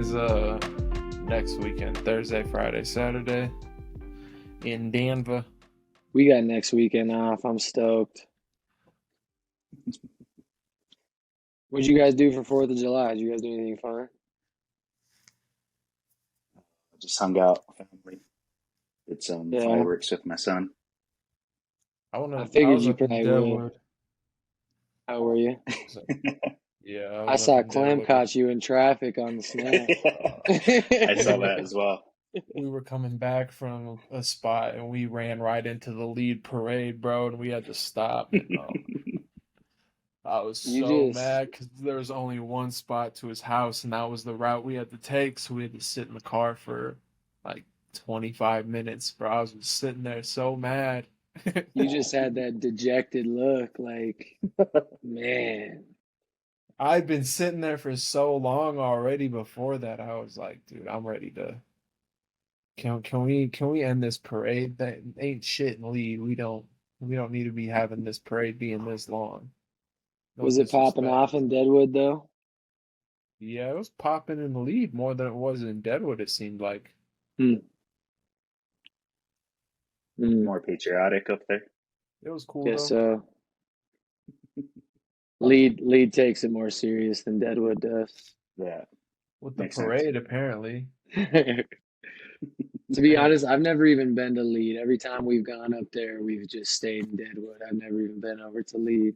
is next weekend, Thursday, Friday, Saturday in Denver. We got next weekend off. I'm stoked. What'd you guys do for 4th of July? Did you guys do anything fun? Just hung out with family. Did some Yeah, fireworks with my son. I I I figured was you up in probably would. Deadwood. How were you? So, yeah, I I was up saw in Clem Deadwood. caught you in traffic on the snap. I We saw were that as well. we were coming back from a spot and we ran right into the lead parade, bro, and we had to stop. And I was You so just, mad because there was only one spot to his house, and that was the route we had to take. So we had to sit in the car for like 25 minutes, bro. I was just sitting there so mad. you just had that dejected look, like, man. I've been sitting there for so long already. Before that, I was like, dude, I'm ready to. Can we end this parade? That ain't shit in lead. We don't need to be having this parade being this long. No Was it popping disrespect. off in Deadwood though? Yeah, it was popping in the lead more than it was in Deadwood, it seemed like. Hmm. Hmm. More patriotic up there. It was cool Guess though. so. Lead takes it more serious than Deadwood does. Yeah, With the makes sense. parade, apparently. To be honest, I've never even been to Lead. Every time we've gone up there, we've just stayed in Deadwood. I've never even been over to Lead.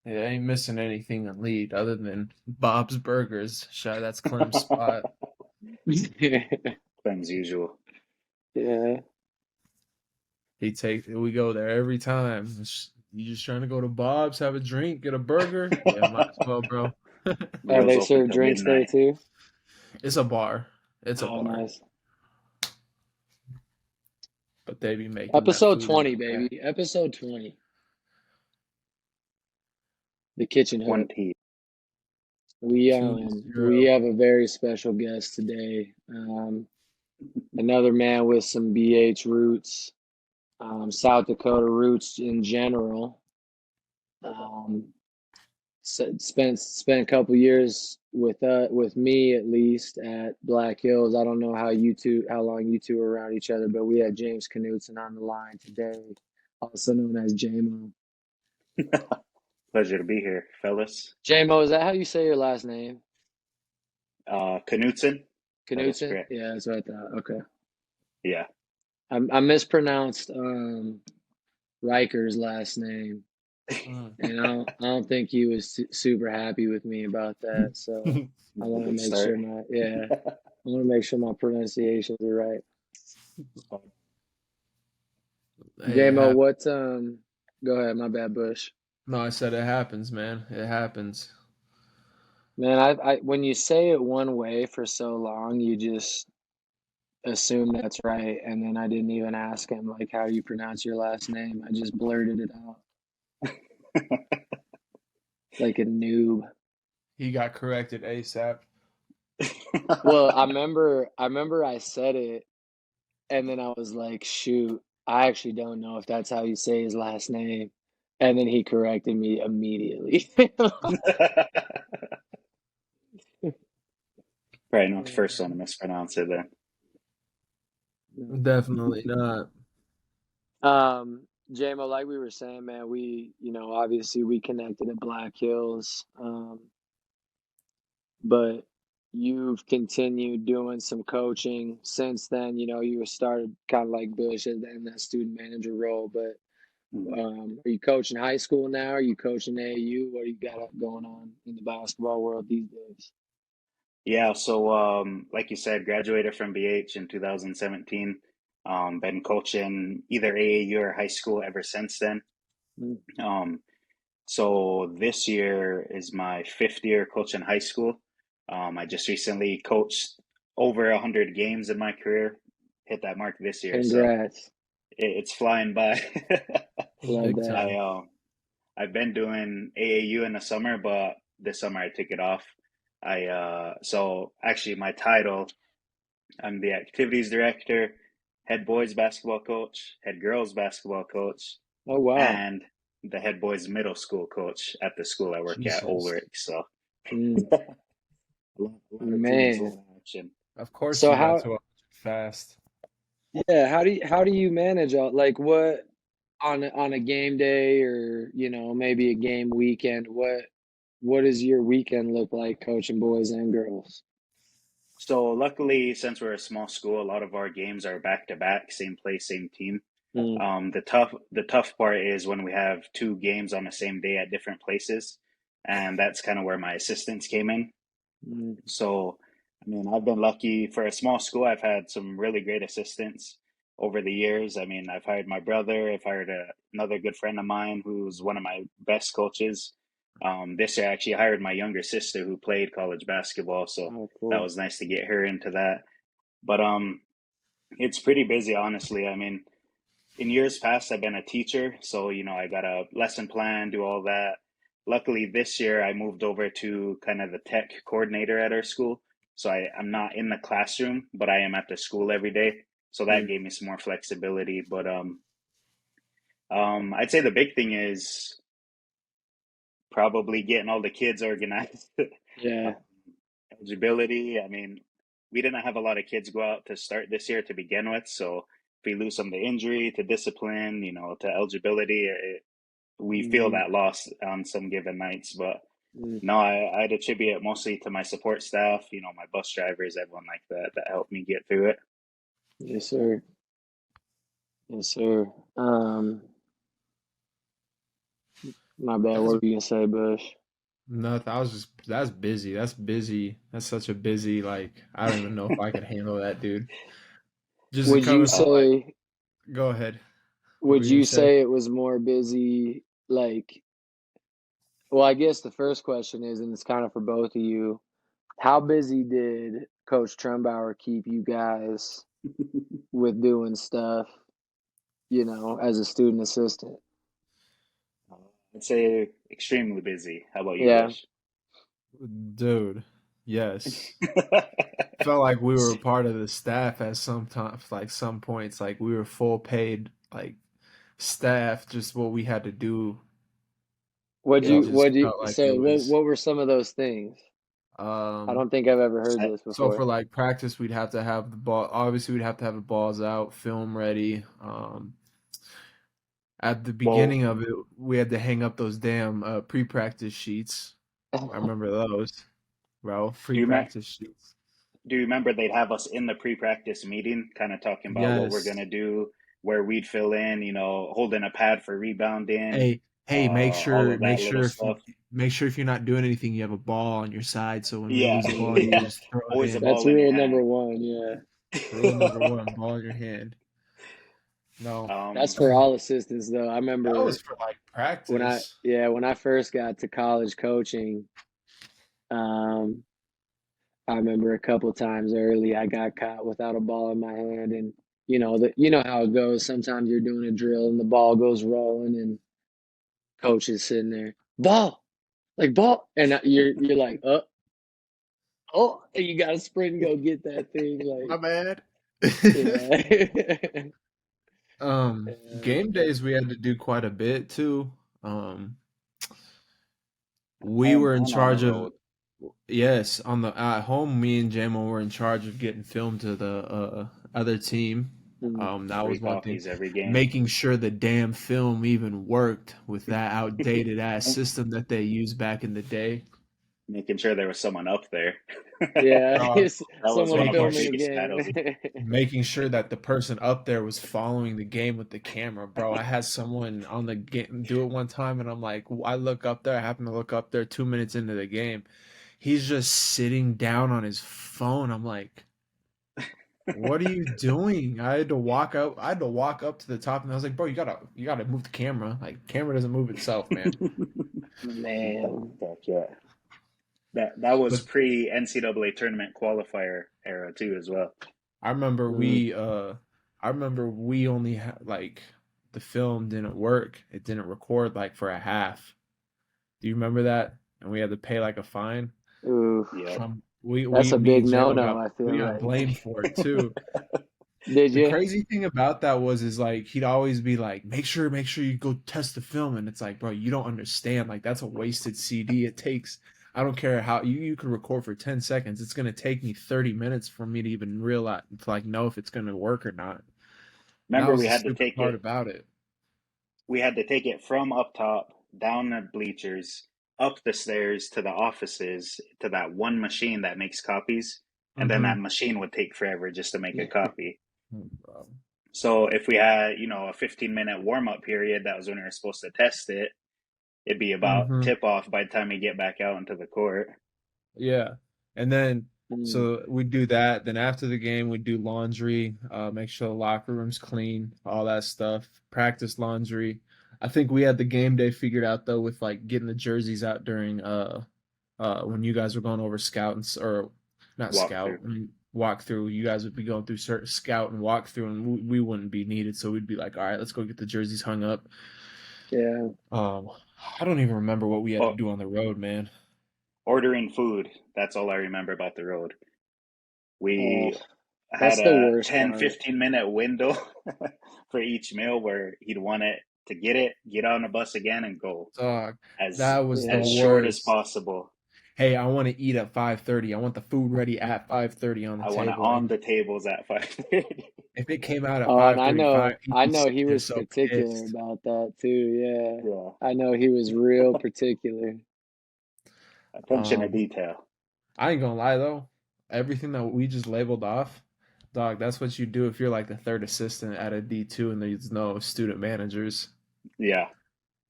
Yeah, I ain't missing anything in lead other than Bob's Burgers. That's Clem's spot. Things usual. Yeah. We go there every time. You just trying to go to Bob's, have a drink, get a burger? Yeah, might as well, bro. Oh, Girls they open serve till drinks there midnight. too? It's a bar. It's a Oh, bar. nice. But they be making that Episode food in 20, the back. baby. Episode 20. The Kitchen Hook. 20. We 20. we have a very special guest today. Another man with some BH roots, South Dakota roots in general. Um, spent a couple years with me at least at Black Hills. I don't know how long you two were around each other, but we had James Knutson on the line today, also known as Jamo. Pleasure to be here, fellas. Jamo, is that how you say your last name? Knutson? That is Knutson? correct. Yeah, that's what I thought. Okay. Yeah. I mispronounced Riker's last name, and I don't think he was super happy with me about that. So I want to Good make sure start. I want to make sure my pronunciations are right. Hey, it JMO, happens. what go ahead, my bad, Bush. No, I said it happens, man. It happens. Man, I when you say it one way for so long, you just assume that's right, and then I didn't even ask him like how you pronounce your last name. I just blurted it out like a noob. He got corrected ASAP. Well, I remember I said it, and then I was like, shoot, I actually don't know if that's how you say his last name. And then he corrected me immediately. Probably not the first one to mispronounce it then. Definitely not. JMO, like we were saying, man, obviously we connected at Black Hills. But you've continued doing some coaching since then. You started kind of like Bush in that student manager role, but are you coaching high school now? Are you coaching AAU? What do you got going on in the basketball world these days? Yeah, so like you said, graduated from BH in 2017. Been coaching either AAU or high school ever since then. Mm. So this year is my fifth year coaching high school. I just recently coached over 100 games in my career, hit that mark this year, so Congrats. it's flying by. Love Big that. time. I've been doing AAU in the summer, but this summer I took it off. So actually my title, I'm the activities director, head boys basketball coach, head girls basketball coach, Oh, wow. and the head boys middle school coach at the school I work at, Jesus. Ulrich. So Mm. a lot lot of team Man. zone action. Of course, So you got how, to fast. yeah, how do you manage all, like, what on a game day, or maybe a game weekend, what does your weekend look like coaching boys and girls? So luckily, since we're a small school, a lot of our games are back to back, same place, same team. Mm, The tough part is when we have two games on the same day at different places, and that's kind of where my assistants came in. mm, So, I mean, I've been lucky for a small school. I've had some really great assistants over the years. I mean, I've hired my brother, I've hired another good friend of mine who's one of my best coaches. This year, I actually hired my younger sister who played college basketball, so oh, that cool. was nice to get her into that. But it's pretty busy, honestly. I mean, in years past, I've been a teacher, so I got a lesson plan, do all that. Luckily, this year I moved over to kind of the tech coordinator at our school, so I'm not in the classroom, but I am at the school every day. So that Mm, gave me some more flexibility. But I'd say the big thing is probably getting all the kids organized. yeah. um, eligibility. I mean, we didn't have a lot of kids go out to start this year to begin with, so if we lose some to injury, to discipline, to eligibility, we feel Mm, that loss on some given nights. But mm, no, I'd attribute it mostly to my support staff, my bus drivers, everyone like that helped me get through it. yes, sir. Yes, sir. Um, my bad. What That's were you gonna say, Bush? nothing. That's busy. That's busy. That's such a busy, like, I don't even know if I could handle that, dude. Just Would you coming from like, say go ahead. What were would you gonna you say? say it was more busy, like, well, I guess the first question is, and it's kind of for both of you, how busy did Coach Trumbauer keep you guys with doing stuff, as a student assistant? I'd say extremely busy. How about you, Yeah. Bush? Dude, yes. Felt like we were a part of the staff at some time, like some points, like we were full paid, like staff. Just what we had to do, What'd it you, Yep. just what you, felt like it so was. what were some of those things? I Um, don't think I've ever heard I, this so for before. like practice, we'd have to have the ball. Obviously, we'd have to have the balls out, film ready. At the well, beginning of it, we had to hang up those damn pre-practice sheets. I remember those, bro. do you remember? Pre-practice sheets. Do you remember they'd have us in the pre-practice meeting, kind of talking about what we're Yes. gonna do, where we'd fill in, holding a pad for rebounding, Hey, all of that little stuff. make sure if you're not doing anything, you have a ball on your side. So when we Yeah, lose the ball, you Mm, can yeah. just throw it Always a in. that's ball in your rule number hand. one. Yeah. Rule number one: ball in your hand. No, That's um, for all assistants though. I that was remember for like when I, practice. yeah, when I first got to college coaching, um, I remember a couple times early I got caught without a ball in my hand, and how it goes. Sometimes you're doing a drill and the ball goes rolling, and coach is sitting there, ball, like ball, and you're like, and you got to sprint and go get that thing, My like, bad. yeah. Game But days we had to do quite a bit too. Um, we home were in and on the charge of, road. yes, on the at home. Me and Jamo were in charge of getting film to the other team. mm, That Free was one thing. coffees every game. Making sure the damn film even worked with that outdated ass system that they used back in the day. Making sure there was someone up there. yeah, Uh, it's That was someone one of our making filming the biggest game. battles. making sure that the person up there was following the game with the camera, bro. I had someone on the game do it one time, and I'm like, I look up there. I happen to look up there 2 minutes into the game. He's just sitting down on his phone. I'm like, what are you doing? I had to walk out. I had to walk up to the top, and I was like, bro, you gotta move the camera. Like, camera doesn't move itself, man. Man. Heck yeah. That was But pre NCAA tournament qualifier era too, as well. I remember Mm. we only had like the film didn't work. It didn't record like for a half. Do you remember that? And we had to pay like a fine. Oof. Yep. That's a Me big and Jamo no-no, got I we feel got like. blamed for it too. Did The you? crazy thing about that was is like he'd always be like, make sure you go test the film, and it's like, bro, you don't understand. Like that's a wasted CD. It takes I don't care how you could record for 10 seconds. It's gonna take me 30 minutes for me to even realize to like know if it's gonna work or not. And that Remember, was the stupid part about it. we had to take it from up top, down the bleachers, up the stairs to the offices to that one machine that makes copies. And then Mm-hmm. that machine would take forever just to make a copy. Bro. So if we had, a 15-minute warm up period, that was when we were supposed to test it, it'd be about Mm-hmm. tip off by the time we get back out into the court. Yeah. And then Mm. so we do that. Then after the game we do laundry, make sure the locker room's clean, all that stuff. Practice laundry. I think we had the game day figured out though with like getting the jerseys out during when you guys were going over scout or not Walk scout, through. walk through. You guys would be going through certain scout and walk through, and we wouldn't be needed. So we'd be like, all right, let's go get the jerseys hung up. Yeah. Um, I don't even remember what we had to Oh, do on the road, man. ordering food. That's all I remember about the road. Oh, We had that's the a worst 10, part. 15-minute window for each meal where he'd want it, get on a bus again and go Dog, as that was the as short as worst. possible. Hey, I want to eat at 5:30. I want the food ready at 5:30 on the I want it table. on And the tables at 5:30. if it came out at Oh, and 5:35, he'd I be know he sitting there was so particular pissed. about that too. Yeah. Yeah, I know he was real particular. attention to Um, detail. I ain't gonna lie though, everything that we just labeled off, dog, that's what you do if you're like the third assistant at a D2 and there's no student managers. Yeah,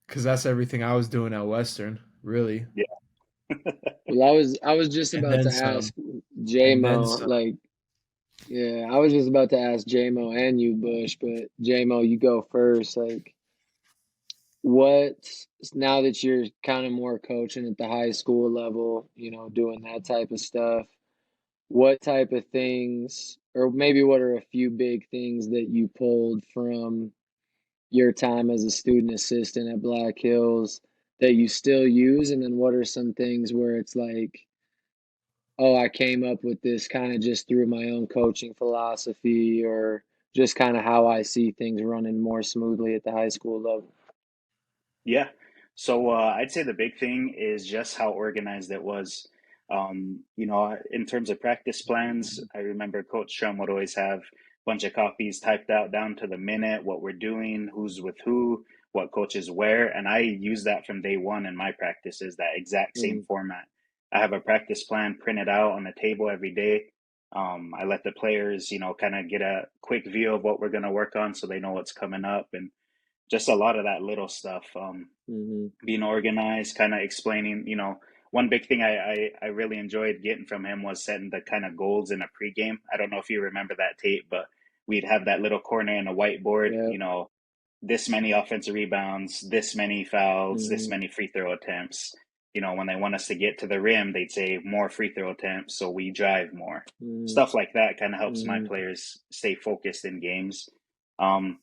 Cause that's everything I was doing at Western, really. yeah. Well, I was just And about then to ask some. And then Jamo, some. like, yeah, I was just about to ask Jamo and you, Bush, but Jamo, you go first. Like, what, now that you're kind of more coaching at the high school level, doing that type of stuff, what type of things, or maybe what are a few big things that you pulled from your time as a student assistant at Black Hills that you still use? And then what are some things where it's like, oh, I came up with this kind of just through my own coaching philosophy or just kind of how I see things running more smoothly at the high school level? Yeah. So I'd say the big thing is just how organized it was. In terms of practice plans, I remember Coach Trump would always have a bunch of copies typed out down to the minute, what we're doing, who's with who, what coaches where, and I use that from day one in my practices, that exact same Mm, format. I have a practice plan printed out on the table every day. I let the players, kind of get a quick view of what we're going to work on so they know what's coming up and just a lot of that little stuff. mm-hmm. Being organized, kind of explaining, one big thing I really enjoyed getting from him was setting the kind of goals in a pregame. I don't know if you remember that tape, but we'd have that little corner in a whiteboard, Yeah. this many offensive rebounds, this many fouls, this Mm-hmm. many free throw attempts. When they want us to get to the rim, they'd say more free throw attempts, so we drive more. Mm-hmm. Stuff like that kind of helps my Mm-hmm. players stay focused in games. Um,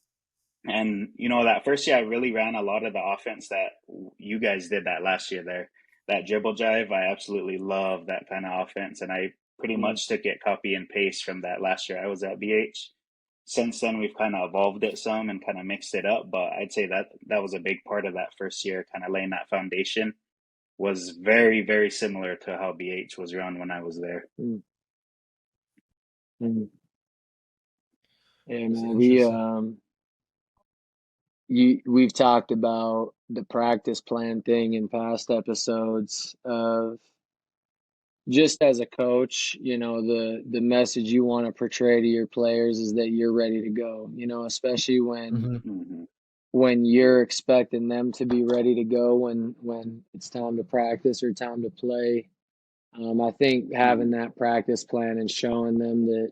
and that first year, I really ran a lot of the offense that you guys did that last year there. That dribble drive, I absolutely love that kind of offense, and I pretty Mm-hmm. much took it copy and paste from that last year I was at BH. Since then, we've kind of evolved it some and kind of mixed it up, but I'd say that was a big part of that first year, kind of laying that foundation. Was very, very similar to how BH was run when I was there. Mm-hmm. Yeah, It's man. interesting. We've talked about the practice plan thing in past episodes of just as a coach, the message you want to portray to your players is that you're ready to go, especially when Hmm. Hmm. when you're expecting them to be ready to go when it's time to practice or time to play. I think Hmm. having that practice plan and showing them that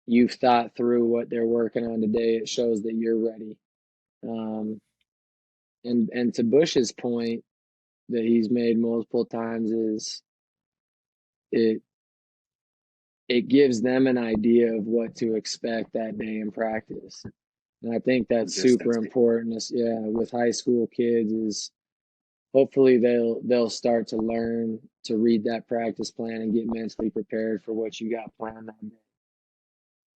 you've thought through what they're working on today, it shows that you're ready. Um, and to Bush's point that he's made multiple times is it it gives them an idea of what to expect that day in practice. And I think that's super Consistency. important. Yeah, with high school kids is hopefully they'll start to learn to read that practice plan and get mentally prepared for what you got planned that day.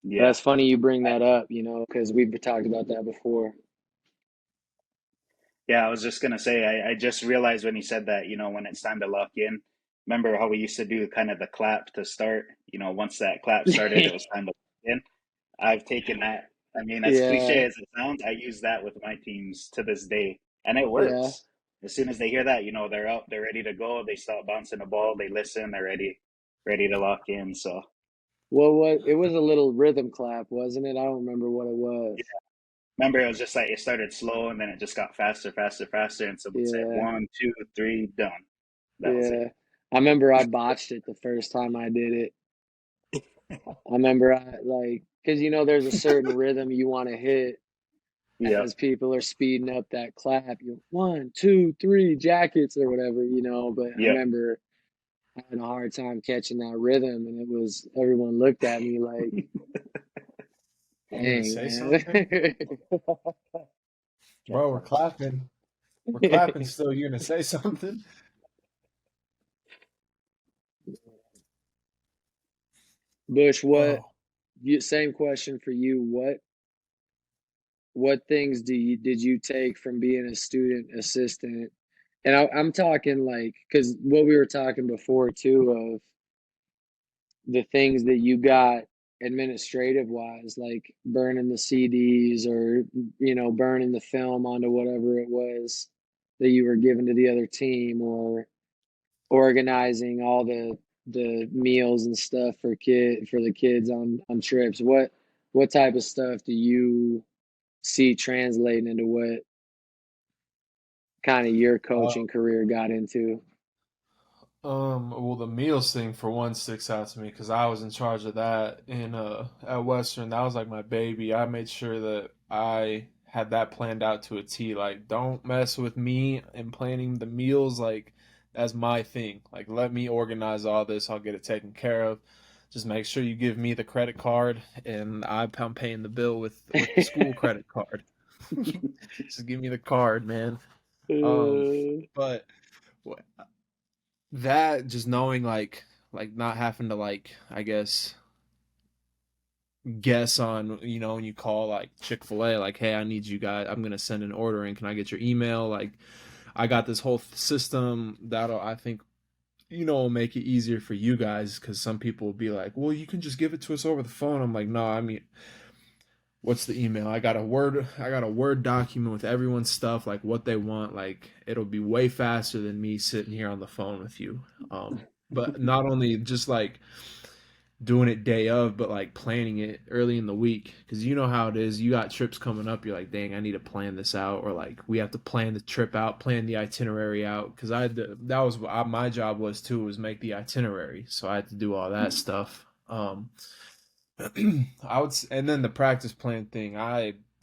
But Yeah. that's funny you bring I, that up, because we've talked about that before. Yeah, I was just gonna say, I just realized when you said that, when it's time to lock in, remember how we used to do kind of the clap to start? Once that clap started, it was time to begin. I've taken that. I mean, as Yeah, cliche as it sounds, I use that with my teams to this day, and it yeah. works. As soon as they hear that, they're up, they're ready to go. They stop bouncing the ball, they listen, they're ready to lock in. So, Well, what it was a little rhythm clap, wasn't it? I don't remember what it was. yeah. Remember, it was just like it started slow and then it just got faster, faster, faster, and someone said Yeah, 1, 2, 3, done. That was it. yeah. I remember I botched it the first time I did it. I remember I like because there's a certain rhythm you want to hit Yep, as people are speeding up that clap. You 1, 2, 3 jackets or whatever, But I yep. remember having a hard time catching that rhythm, and it was everyone looked at me like, You gonna "Dang, say man." something? Bro, we're clapping. We're clapping still. You gonna say something? Bush, Oh, same question for you. What things did you take from being a student assistant? And I'm talking like, because what we were talking before too of the things that you got administrative wise, like burning the CDs or burning the film onto whatever it was that you were giving to the other team, or organizing all the meals and stuff for the kids on trips. What type of stuff do you see translating into what kind of your uh, coaching career got into? well, the meals thing for one sticks out to me because I was in charge of that in at Western. That was like my baby. I made sure that I had that planned out to a T. Like, don't mess with me in planning the meals. Like, that's my thing. Like, let me organize all this. I'll get it taken care of. Just make sure you give me the credit card, and I'm paying the bill with the school credit card. Just give me the card, man. Um, but that just knowing like not having to like I guess on when you call like Chick-fil-A like, hey, I need you guys, I'm gonna send an order in, can I get your email? Like, I got this whole system that'll, I think, will make it easier for you guys, because some people will be like, well, you can just give it to us over the phone. I'm like, no, I mean, what's the email? I got a word document with everyone's stuff, like what they want. Like, it'll be way faster than me sitting here on the phone with you. But not only just like doing it day of, but like planning it early in the week, because you know how it is. You got trips coming up. You're like, dang, I need to plan this out, or like we have to plan the trip out, plan the itinerary out. Because that was what my job was too, was make the itinerary. So I had to do all that stuff. And then the practice plan thing.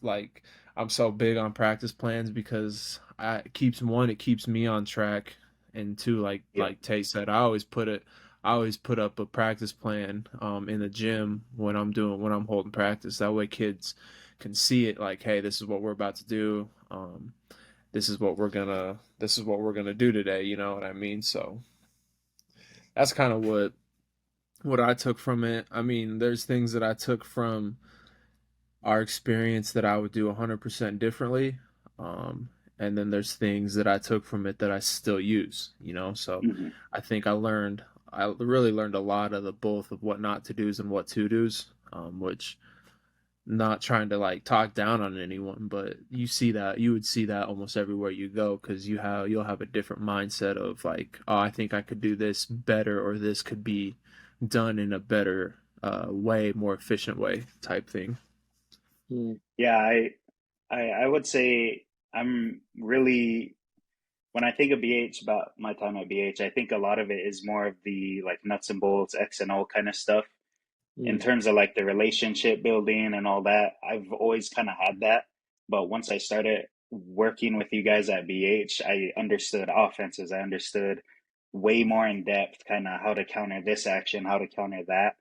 Like, I'm so big on practice plans because it keeps me on track, and two, Yep. like Tay said, I always put up a practice plan in the gym when I'm holding practice. That way kids can see it, like, hey, this is what we're about to do. This is what we're gonna do today, you know what I mean? So that's kind of what I took from it. I mean, there's things that I took from our experience that I would do 100% differently. Um, and then there's things that I took from it that I still use. So Hmm. I think I really learned a lot of the both of what not to do's and what to do's, which, not trying to like talk down on anyone, but you would see that almost everywhere you go, because you'll have a different mindset of like, oh, I think I could do this better, or this could be done in a better way, more efficient way, type thing. Hmm. Yeah, I would say I'm really when I think of BH about my time at BH, I think a lot of it is more of the like nuts and bolts, X and O kind of stuff. In Hmm. terms of like the relationship building and all that, I've always kind of had that. But once I started working with you guys at BH, I understood offenses. I understood way more in depth, kind of how to counter this action, how to counter that.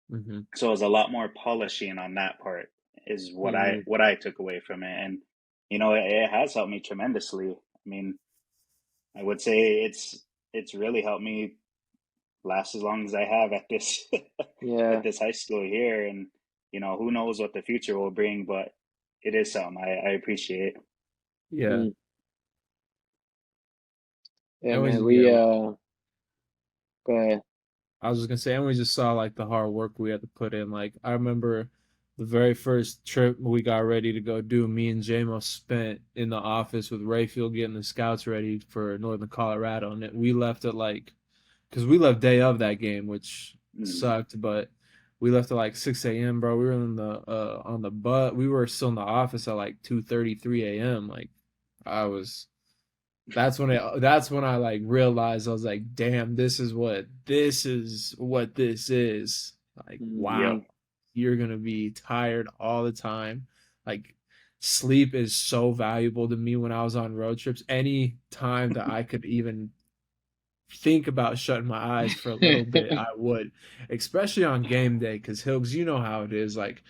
Hmm. So it was a lot more polishing on that part is Hmm. what I took away from it. And it has helped me tremendously. I mean, I would say it's really helped me last as long as I have at this at Yeah. this high school here, and who knows what the future will bring, but it is something I appreciate. Yeah. Hmm. Yeah, And when man. you, yeah, But I was just gonna say, and we just saw like the hard work we had to put in. Like I remember the very first trip we got ready to go do, me and Jamo spent in the office with Rayfield getting the scouts ready for Northern Colorado, and we left at like, because we left day of that game, which Mm. sucked, but we left at like 6 a.m., bro. We were in the on the bus. We were still in the office at like 2:30, 3 a.m. Like I was that's when I like realized I was like, damn, this is. Like, Yep. hmm wow. You're gonna be tired all the time. Like sleep is so valuable to me when I was on road trips. Any time that I could even think about shutting my eyes for a little bit, I would. Especially on game day, because Hilgs, you know how it is. Like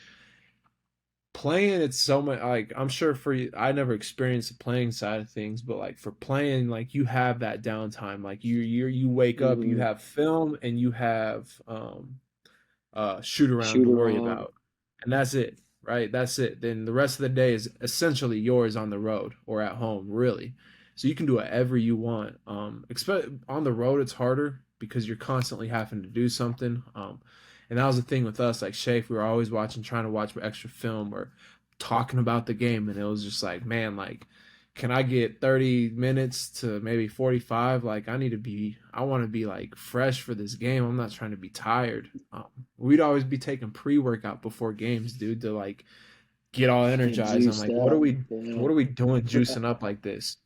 playing, it's so much like I'm sure for you, I never experienced the playing side of things, but like for playing, like you have that downtime. Like you wake up, you hmm have film and you have shoot around shoot to worry around. about. And that's it, right? That's it. Then the rest of the day is essentially yours on the road or at home, really. So you can do whatever you want. Expect on the road it's harder because you're constantly having to do something. And that was the thing with us, like Shafe, we were always watching, trying to watch extra film or talking about the game, and it was just like, man, like can I get 30 minutes to maybe 45? Like I want to be like fresh for this game. I'm not trying to be tired. We'd always be taking pre-workout before games, dude, to like get all Get energized. I'm juiced like, up. Yeah. what are we doing juicing up like this?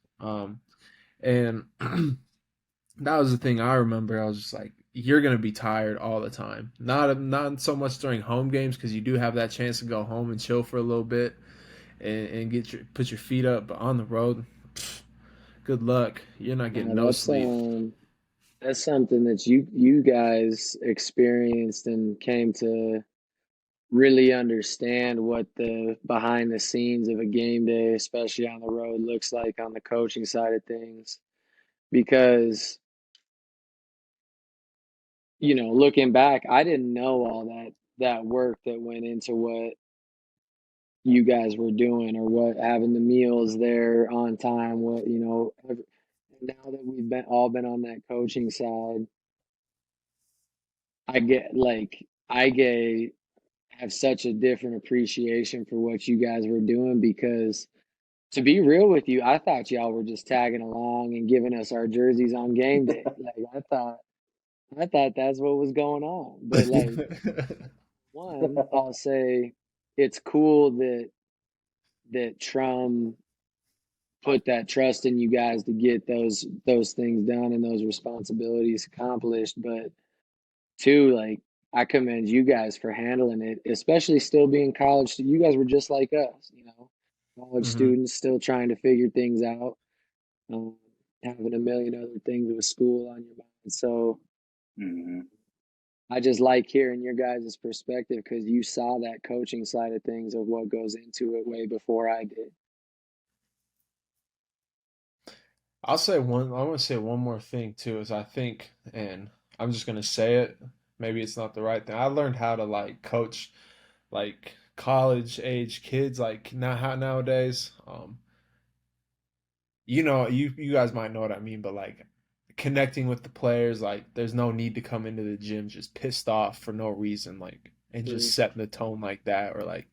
And that was the thing I remember. I was just like, you're gonna be tired all the time. Not so much during home games because you do have that chance to go home and chill for a little bit and get your put your feet up. But on the road, good luck. You're not getting No, no sleep. that's something that you guys experienced and came to really understand what the behind the scenes of a game day, especially on the road, looks like on the coaching side of things. Because, looking back, I didn't know all that work that went into what you guys were doing or what having the meals there on time, now that we've been on that coaching side, I get have such a different appreciation for what you guys were doing because to be real with you, I thought y'all were just tagging along and giving us our jerseys on game day. Like I thought that's what was going on. But like one, I'll say it's cool that Trum put that trust in you guys to get those things done and those responsibilities accomplished. But two, like I commend you guys for handling it, especially still being college. You guys were just like us, college hmm students still trying to figure things out, um, having a million other things with school on your mind. So Hmm. I just like hearing your guys' perspective because you saw that coaching side of things of what goes into it way before I did. I'll say one. I want to say one more thing too. Is I think, and I'm just gonna say it. Maybe it's not the right thing. I learned how to like coach like college age kids like now how nowadays. You guys might know what I mean, but like connecting with the players, like there's no need to come into the gym just pissed off for no reason, like and Mhm. just setting the tone like that, or like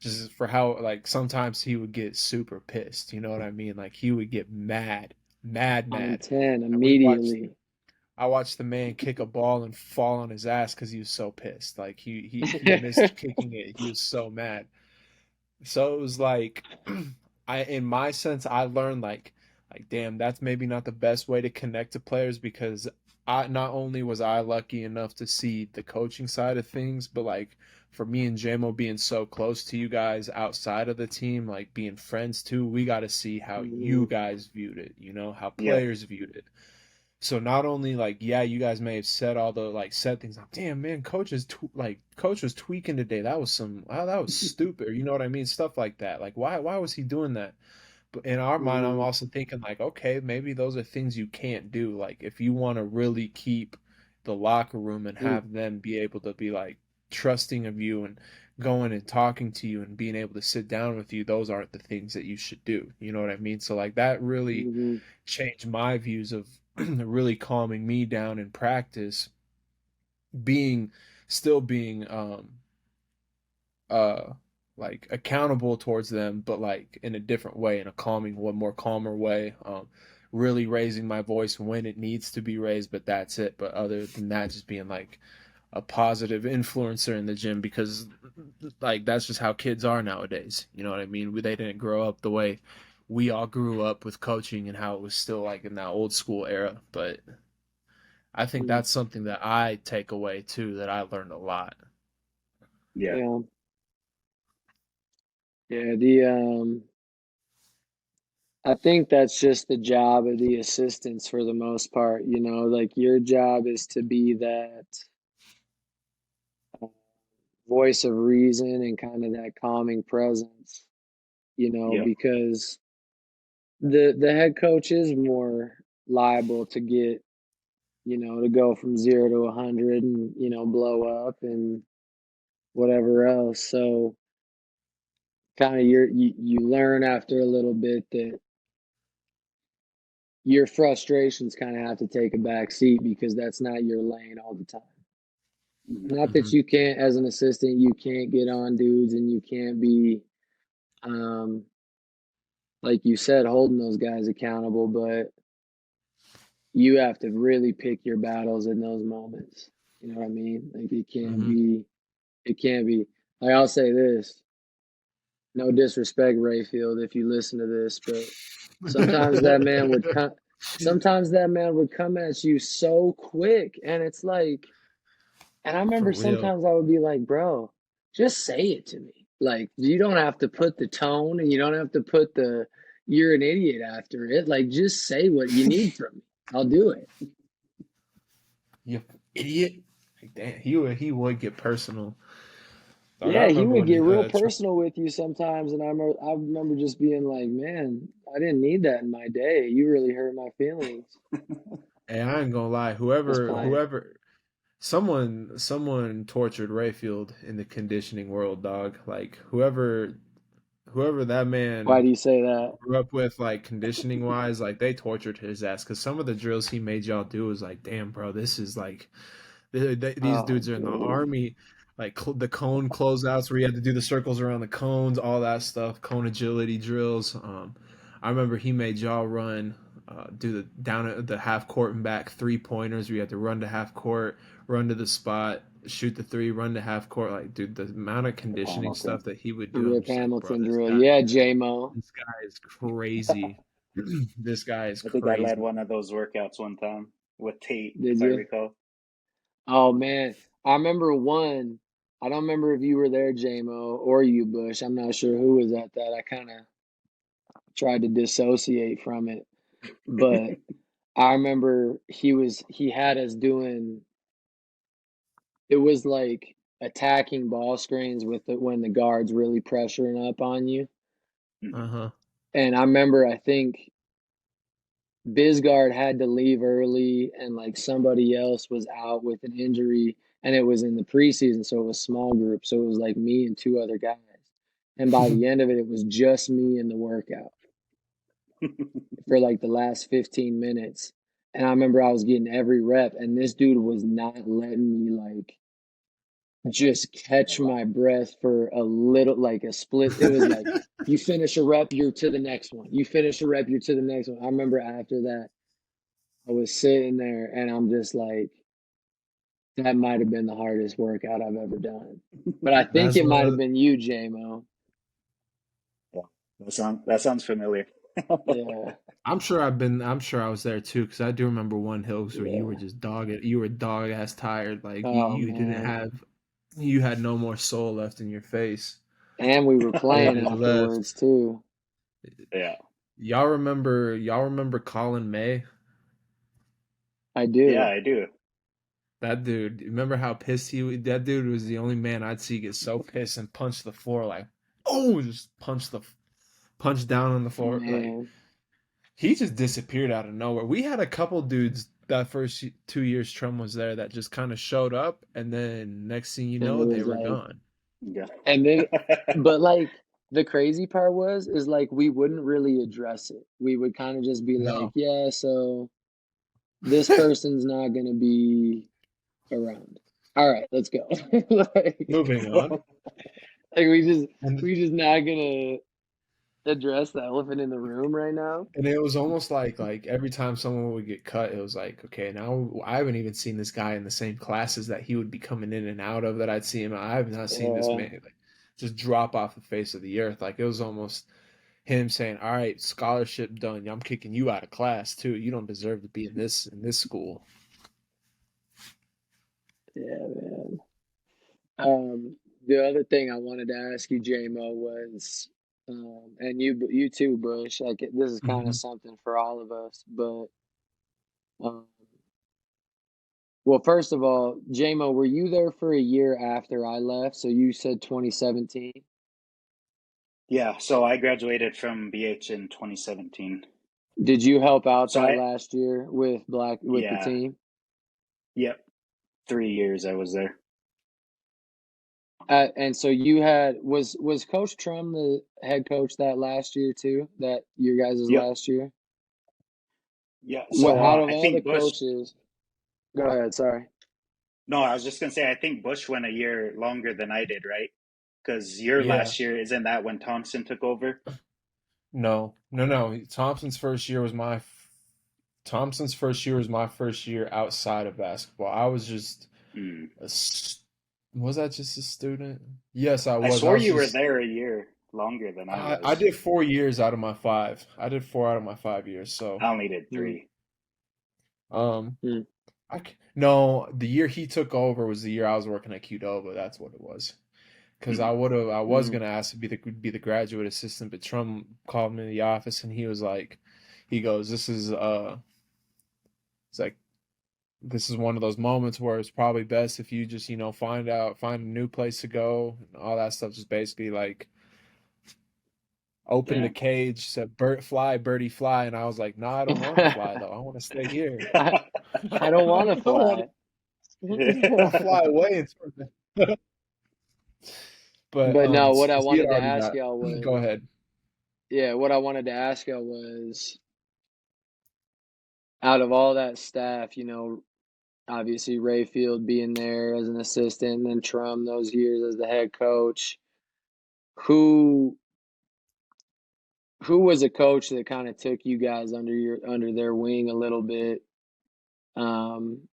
just for how like sometimes he would get super pissed, you know what I mean? Like he would get mad, mad, On mad. 10 And we watched immediately. I watched the man kick a ball and fall on his ass because he was so pissed. Like he missed kicking it. He was so mad. So it was like I in my sense I learned like damn, that's maybe not the best way to connect to players because I not only was I lucky enough to see the coaching side of things, but like for me and Jamo being so close to you guys outside of the team, like being friends too, we got to see how you Mhm. guys viewed it, how Yep. players viewed it. So not only like yeah, you guys may have said all the like said things like damn man, coach was tweaking today. That was that was stupid. You know what I mean? Stuff like that. Like why was he doing that? But in our mind, I'm Mhm. also thinking like okay, maybe those are things you can't do. Like if you want to really keep the locker room and Mm. have them be able to be like trusting of you and going and talking to you and being able to sit down with you, those aren't the things that you should do. You know what I mean? So like that really Mhm. changed my views of really calming me down in practice, being still being uh like accountable towards them, but like in a different way, in a calming one, more calmer way. Really raising my voice when it needs to be raised, but that's it. But other than that, just being like a positive influencer in the gym, because like that's just how kids are nowadays. You know what I mean? They didn't grow up the way we all grew up with coaching, and how it was still like in that old school era. But I think Mm. that's something that I take away too, that I learned a lot. Yeah. Yeah. Yeah. The I think that's just the job of the assistants for the most part. Like your job is to be that uh, voice of reason and kind of that calming presence, Yeah. because the head coach is more liable to get, to go from 0 to 100 and, blow up and whatever else. So kind of you learn after a little bit that your frustrations kind of have to take a back seat because that's not your lane all the time. Mhm. Not that Mm-hmm. you can't, as an assistant, you can't get on dudes and you can't be, um, like you said, holding those guys accountable, but you have to really pick your battles in those moments. You know what I mean? Like Mm-hmm. it can't be, like I'll say this, no disrespect, Rayfield, if you listen to this, but sometimes that man would come, sometimes that man would come at you so quick and it's like, and I For remember real. sometimes I would be like, bro, just say it to me. Like, you don't have to put the tone and you don't have to put the you're an idiot after it. Like, just say what you need from me. I'll do it. You idiot. Like, damn, he would get personal. Dog, I Yeah, he remember would when get real personal with you sometimes. And I remember just being like, man, I didn't need that in my day. You really hurt my feelings. hey, I ain't gonna lie, Just whoever playing. whoever someone tortured Rayfield in the conditioning world, dog. Like whoever that Why man do you say that? grew up with, like conditioning wise, like they tortured his ass, because some of the drills he made y'all do was like, damn, bro, this is like these Oh, dudes are in the dude. army, like the cone closeouts where you had to do the circles around the cones, all that stuff, cone agility drills. I remember he made y'all run, do the down at the half court and back 3 pointers where you had to run to half court, run to the spot, shoot the three, run to half court. Like, dude, the amount of Rip conditioning Hamilton. stuff that he would The do, I'm Rip just like, bro, Hamilton drill. Yeah, Jamo. this guy is crazy. This guy is I think I led crazy. one of those workouts one time with Tate, Did if I you? recall. Oh man, I remember one. I don't remember if you were there, Jamo, or you, Bush. I'm not sure who was at that. I kind of tried to dissociate from it, but I remember he had us doing. It was like attacking ball screens with when the guard's really pressuring up on you. Uh Mhm. huh. And I remember I think Bisgard had to leave early and like somebody else was out with an injury and it was in the preseason, so it was small group. So it was like me and two other guys. And by the end of it, it was just me in the workout for like the last 15 minutes. And I remember I was getting every rep and this dude was not letting me like just Oh, catch wow. my breath for a little, like a split. It was like, you finish a rep, you're to the next one. You finish a rep, you're to the next one. I remember after that, I was sitting there and I'm just like, that might have been the hardest workout I've ever done. But I think That's it one might have of been you, JMO. Yeah, that sounds familiar. Yeah, I'm sure I was there too, because I do remember one Hilgs where you were yeah. just you were dog ass tired, like Oh you didn't man. have, you had no more soul left in your face. And we were They playing just left. afterwards too. Yeah. Y'all remember Colin May? I Yeah, do. I do. That dude, remember how pissed that dude was the only man I'd see get so pissed and punch the floor, like, oh, just punch down on the floor. Like, Man. he just disappeared out of nowhere. We had a couple dudes that first 2 years Trump was there that just kind of showed up, and then next thing you And it know, they was were like, gone. Yeah. and then, but like the crazy part is like we wouldn't really address it. We would kind of just be like, No. yeah, so this person's not going to be around. All right, let's go. Moving on. Like And we just not gonna address the elephant in the room right now. and it was almost like every time someone would get cut, it was like, okay, now I haven't even seen this guy in the same classes that he would be coming in and out of that I'd see him. I have not seen this Uh, man like just drop off the face of the earth. Like it was almost him saying, "All right, scholarship done. I'm kicking you out of class too. You don't deserve to be in this school." yeah, man. The other thing I wanted to ask you, Jamo, was, and you too, Bush. Like this is kind of Hmm. something for all of us. But um, well, first of all, Jamo, were you there for a year after I left? So you said 2017. Yeah, so I graduated from BH in 2017. Did you help out So that I, last year with the yeah, team? yep, 3 years I was there. And so you had was Coach Trum the head coach that last year too? That your guys' Yep, last year? yeah. What So out of I all the think Bush. coaches? Go ahead. Sorry. No, I was just gonna say I think Bush went a year longer than I did, right? Because your Yeah. last year isn't that when Thompson took over? No, no, no. Thompson's first year was my first year outside of basketball. I was just Hmm. a was I just a student? Yes, I I was. I swore was you were just there a year longer than I I was. did 4 years out of my five. I did 4 out of my 5 years. So I only did Mm, 3. um mm, no, the year he took over was the year I was working at Qdoba. That's what it was. Because Hmm. I was mm. gonna ask to be the graduate assistant, but Trump called me in the office and he was like, he goes, it's like this is one of those moments where it's probably best if you just find a new place to go and all that stuff. Just basically like open the Damn. cage, said fly, birdie fly, and I was like, no, I don't want to fly though. I want to stay here. I I don't want to I want fly. I want to fly away and sort of. But But no, what I since he had wanted to already ask got, y'all go was, ahead. yeah, what I wanted to ask y'all was, out of all that staff, obviously Rayfield being there as an assistant, and then Trum those years as the head coach, who who was a coach that kind of took you guys under their wing a little bit, um,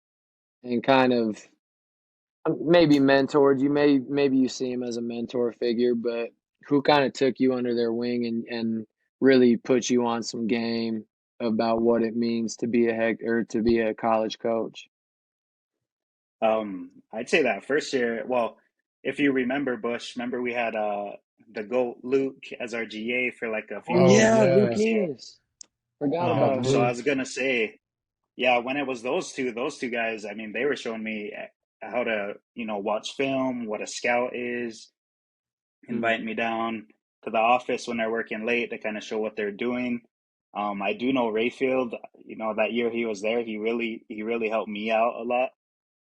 and kind of maybe mentored you? Maybe you see him as a mentor figure, but who kind of took you under their wing and really put you on some game about what it means to be a head or to be a college coach? I'd say that first year. Well, if you remember Bush, remember we had the GOAT Luke as our GA for like a Oh few Oh yeah, seasons Luke yeah, first year. Nias. Forgot yeah, about So I him. Luke. was gonna say, yeah, when it was those two guys, I mean, they were showing me how to, watch film, what a scout is, Mm, invite me down to the office when they're working late to kind of show what they're doing. I do know Rayfield, that year he was there, he really helped me out a lot.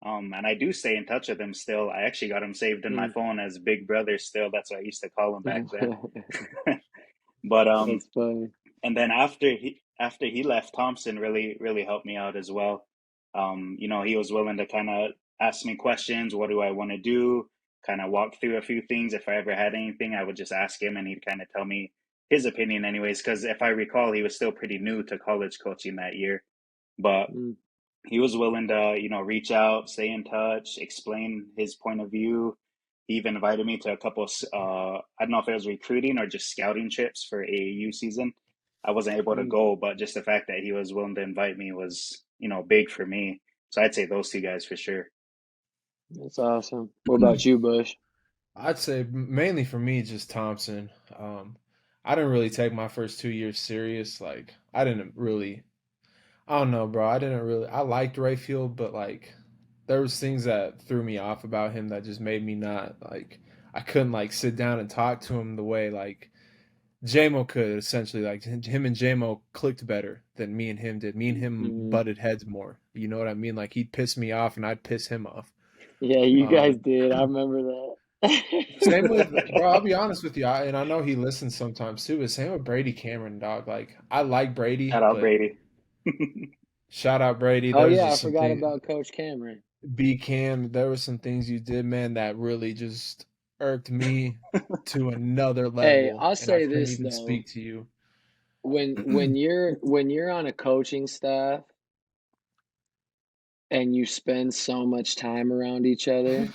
And I do stay in touch with him still. I actually got him saved in my mm. phone as Big Brother still. That's what I used to call him back then. But That's funny. and then after he left, Thompson really really helped me out as well. He was willing to kind of ask me questions. What do I want to do? Kind of walk through a few things. If I ever had anything, I would just ask him, and he'd kind of tell me his opinion, anyways. Because if I recall, he was still pretty new to college coaching that year, but Mm, he was willing to reach out, stay in touch, explain his point of view. He even invited me to a couple I don't know if it was recruiting or just scouting trips for AAU season. I wasn't able to mm. go, but just the fact that he was willing to invite me was big for me. So I'd say those two guys for sure. That's awesome. What about you, Bush? I'd say mainly for me, just Thompson. Um, I didn't really take my first 2 years serious. Like, I didn't really, I don't know, bro. I liked Rayfield, but like, there was things that threw me off about him that just made me not like, I couldn't like sit down and talk to him the way like Jamo could essentially. Like, him and Jamo clicked better than me and him did. Me and him Mm. butted heads more. You know what I mean? Like, he'd piss me off and I'd piss him off. Yeah, you guys Um, did. I remember Same with, that. bro. I'll be honest with you, and I know he listens sometimes too. But same with Brady Cameron, dog. Like I like Brady, Shout out but Brady. Shout out Brady. Oh There's yeah, I just some forgot things. about Coach Cameron. B Cam, there were some things you did, man, that really just irked me to another Hey, level, I'll and I say couldn't this even though. speak to you. When you're on a coaching staff and you spend so much time around each other,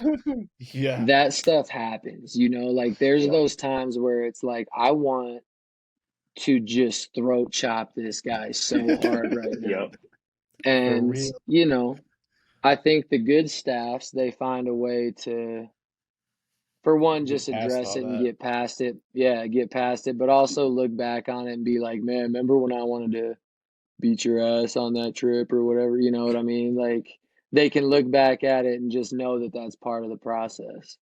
Yeah. that stuff happens. Like there's Yep. those times where it's like I want to just throat chop this guy so hard right Yep. now. For And, real. I think the good staffs, they find a way to, for one, Get just past address all it and that. get past it. Yeah, get past it, but also Mhm. look back on it and be like, man, remember when I wanted to beat your ass on that trip or whatever? You know what I mean? Like they can look back at it and just know that that's part of the process.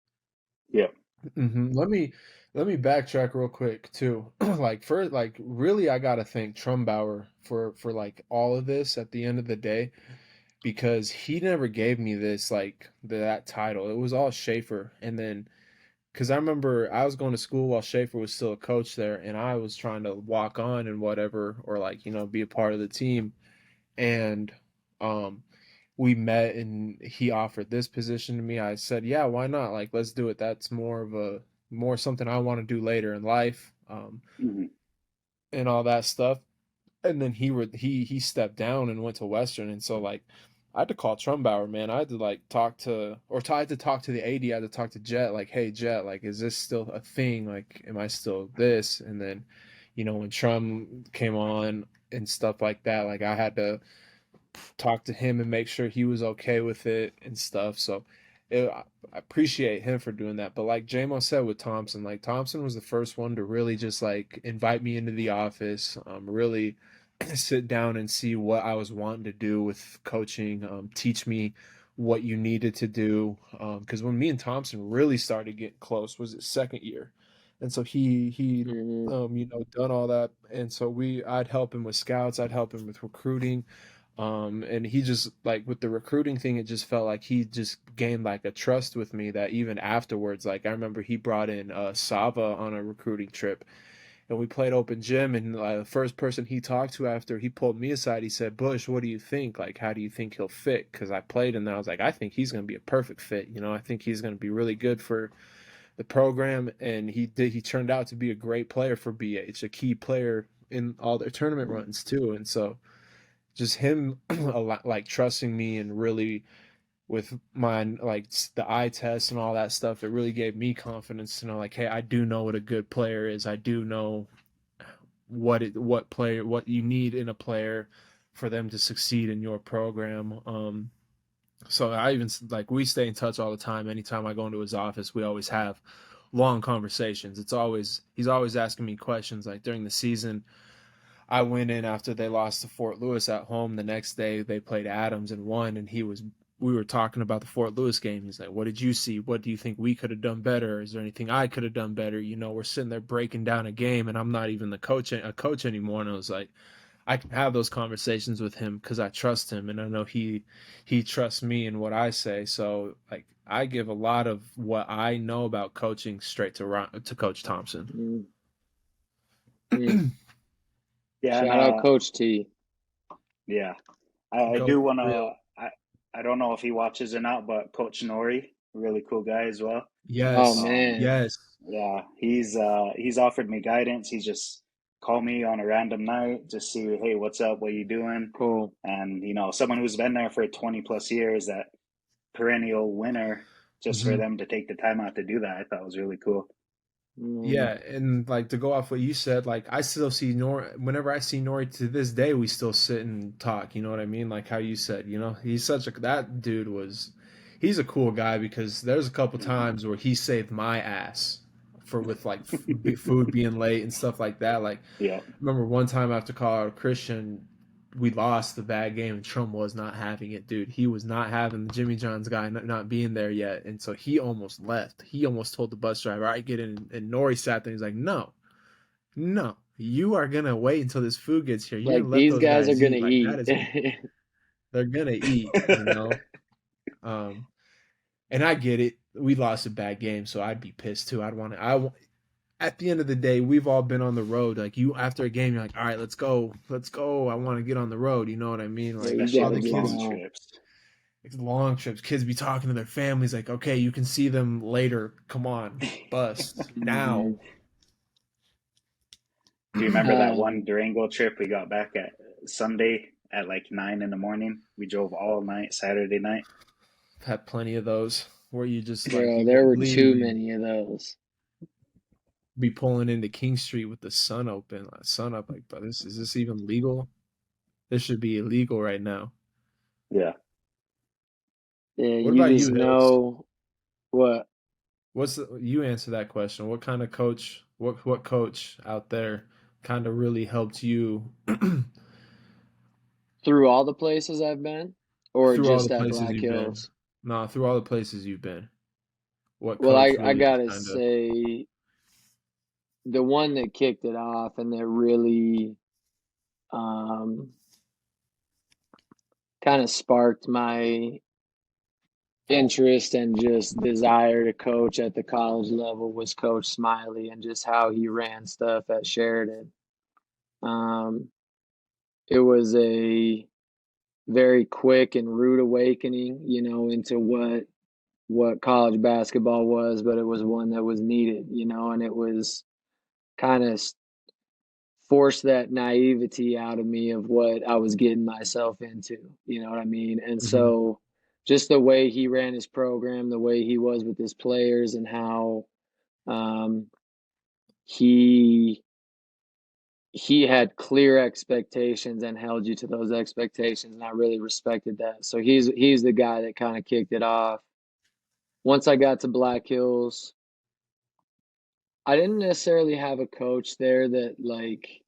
Yep. Let me backtrack real quick too. Like first, like really, I gotta thank Trumbauer for like all of this at the end of the day because he never gave me this like that title. It was all Schaefer, and then because I remember I was going to school while Schaefer was still a coach there, and I was trying to walk on and whatever, or like be a part of the team, and um we met and he offered this position to me. I said, "Yeah, why not? Like, let's do it. That's more something I want to do later in life, Hmm. and all that stuff." And then he stepped down and went to Western, and so like I had to call Trumbauer, man. I had to like I had to talk to the AD. I had to talk to Jet, like, "Hey, Jet, like, is this still a thing? Like, am I still this?" And then, when Trum came on and stuff like that, like I had to talk to him and make sure he was okay with it and stuff. So I appreciate him for doing that. But like Jamo said with Thompson, like Thompson was the first one to really just like invite me into the office, really sit down and see what I was wanting to do with coaching, teach me what you needed to do. Because when me and Thompson really started getting close was his second year. And so he Hmm. done all that. And so I'd help him with scouts, I'd help him with recruiting, and he just like with the recruiting thing, it just felt like he just gained like a trust with me that even afterwards, like I remember he brought in Sava on a recruiting trip, and we played open gym, and the first person he talked to after he pulled me aside, he said, "Bush, what do you think? Like, how do you think he'll fit?" Because I played, and I was like, "I think he's going to be a perfect fit. I think he's going to be really good for the program." And he did. He turned out to be a great player for BH, a key player in all their tournament runs too, and so just him a lot, like trusting me and really with my like the eye test and all that stuff, it really gave me confidence to know like, hey, I do know what a good player is. I do know what you need in a player for them to succeed in your program. So I even like we stay in touch all the time. Anytime I go into his office, we always have long conversations. He's always asking me questions like during the season. I went in after they lost to Fort Lewis at home. The next day they played Adams and won, and we were talking about the Fort Lewis game. He's like, "What did you see? What do you think we could have done better? Is there anything I could have done better?" We're sitting there breaking down a game, and I'm not even a coach anymore. And I was like, I can have those conversations with him because I trust him, and I know he trusts me and what I say. So like I give a lot of what I know about coaching straight to Coach Thompson. Hmm. Yeah, and Shout out Coach T. yeah, I Goat do for wanna. real. I don't know if he watches or not, but Coach Nori, really cool guy as well. Oh Yes, Um, man, yes. yeah, he's offered me guidance. He just called me on a random night, just see, hey, what's up? What you doing? cool. And someone who's been there for 20 plus years, that perennial winner, just for Hmm. them to take the time out to do that, I thought was really cool. Hmm. Yeah, and like to go off what you said, like I still see Nori. Whenever I see Nori to this day, we still sit and talk. You know what I mean? Like how you said, he's such a that dude was. He's a cool guy because there's a couple Hmm. times where he saved my ass for with like food being late and stuff like that. Like Yeah. remember one time after Colorado Christian, we lost the bad game and Trump was not having it, dude. He was not having the Jimmy John's guy not being there yet. And so he almost left. He almost told the bus driver, "All right, get in." And Nori sat there. He's like, "No, no, you are going to wait until this food gets here. You're going Like to let these those guys are guys gonna eat. Like eat. that is, they're going to eat. Um, and I get it. We lost a bad game, so I'd be pissed too. at the end of the day, we've all been on the road. Like you, after a game, you're like, all right, let's go. I want to get on the road. You know what I mean? Yeah, Like you especially all the gotta those get kids, long going. trips. it's long trips. Kids be talking to their families like, okay, you can see them later. Come on, bus now. Hmm. Do you remember that one Um, Durango trip we got back at Sunday at like 9 in the morning? We drove all night Saturday night. I've had plenty of those where you just like bro, you there were leave too and many of those. be pulling into King Street with the sun open, like, sun up. Like, but this is this even legal? This should be illegal right now. Yeah. Yeah, What you about just you, Hills? know what You answer that question? What kind of coach? What coach out there kind of really helped you through all the places I've been, or through all the just at places Black you've been? Hills. No, through all the places you've been. What Well, coach I really gotta kind of? say, the one that kicked it off and that really um, kind of sparked my interest and just desire to coach at the college level was Coach Smiley and just how he ran stuff at Sheridan. Um, it was a very quick and rude awakening, into what college basketball was, but it was one that was needed, and it was kind of forced that naivety out of me of what I was getting myself into, you know what I mean? And Hmm. so just the way he ran his program, the way he was with his players and how um, he he had clear expectations and held you to those expectations, and I really respected that. So he's the guy that kind of kicked it off. Once I got to Black Hills, I didn't necessarily have a coach there that like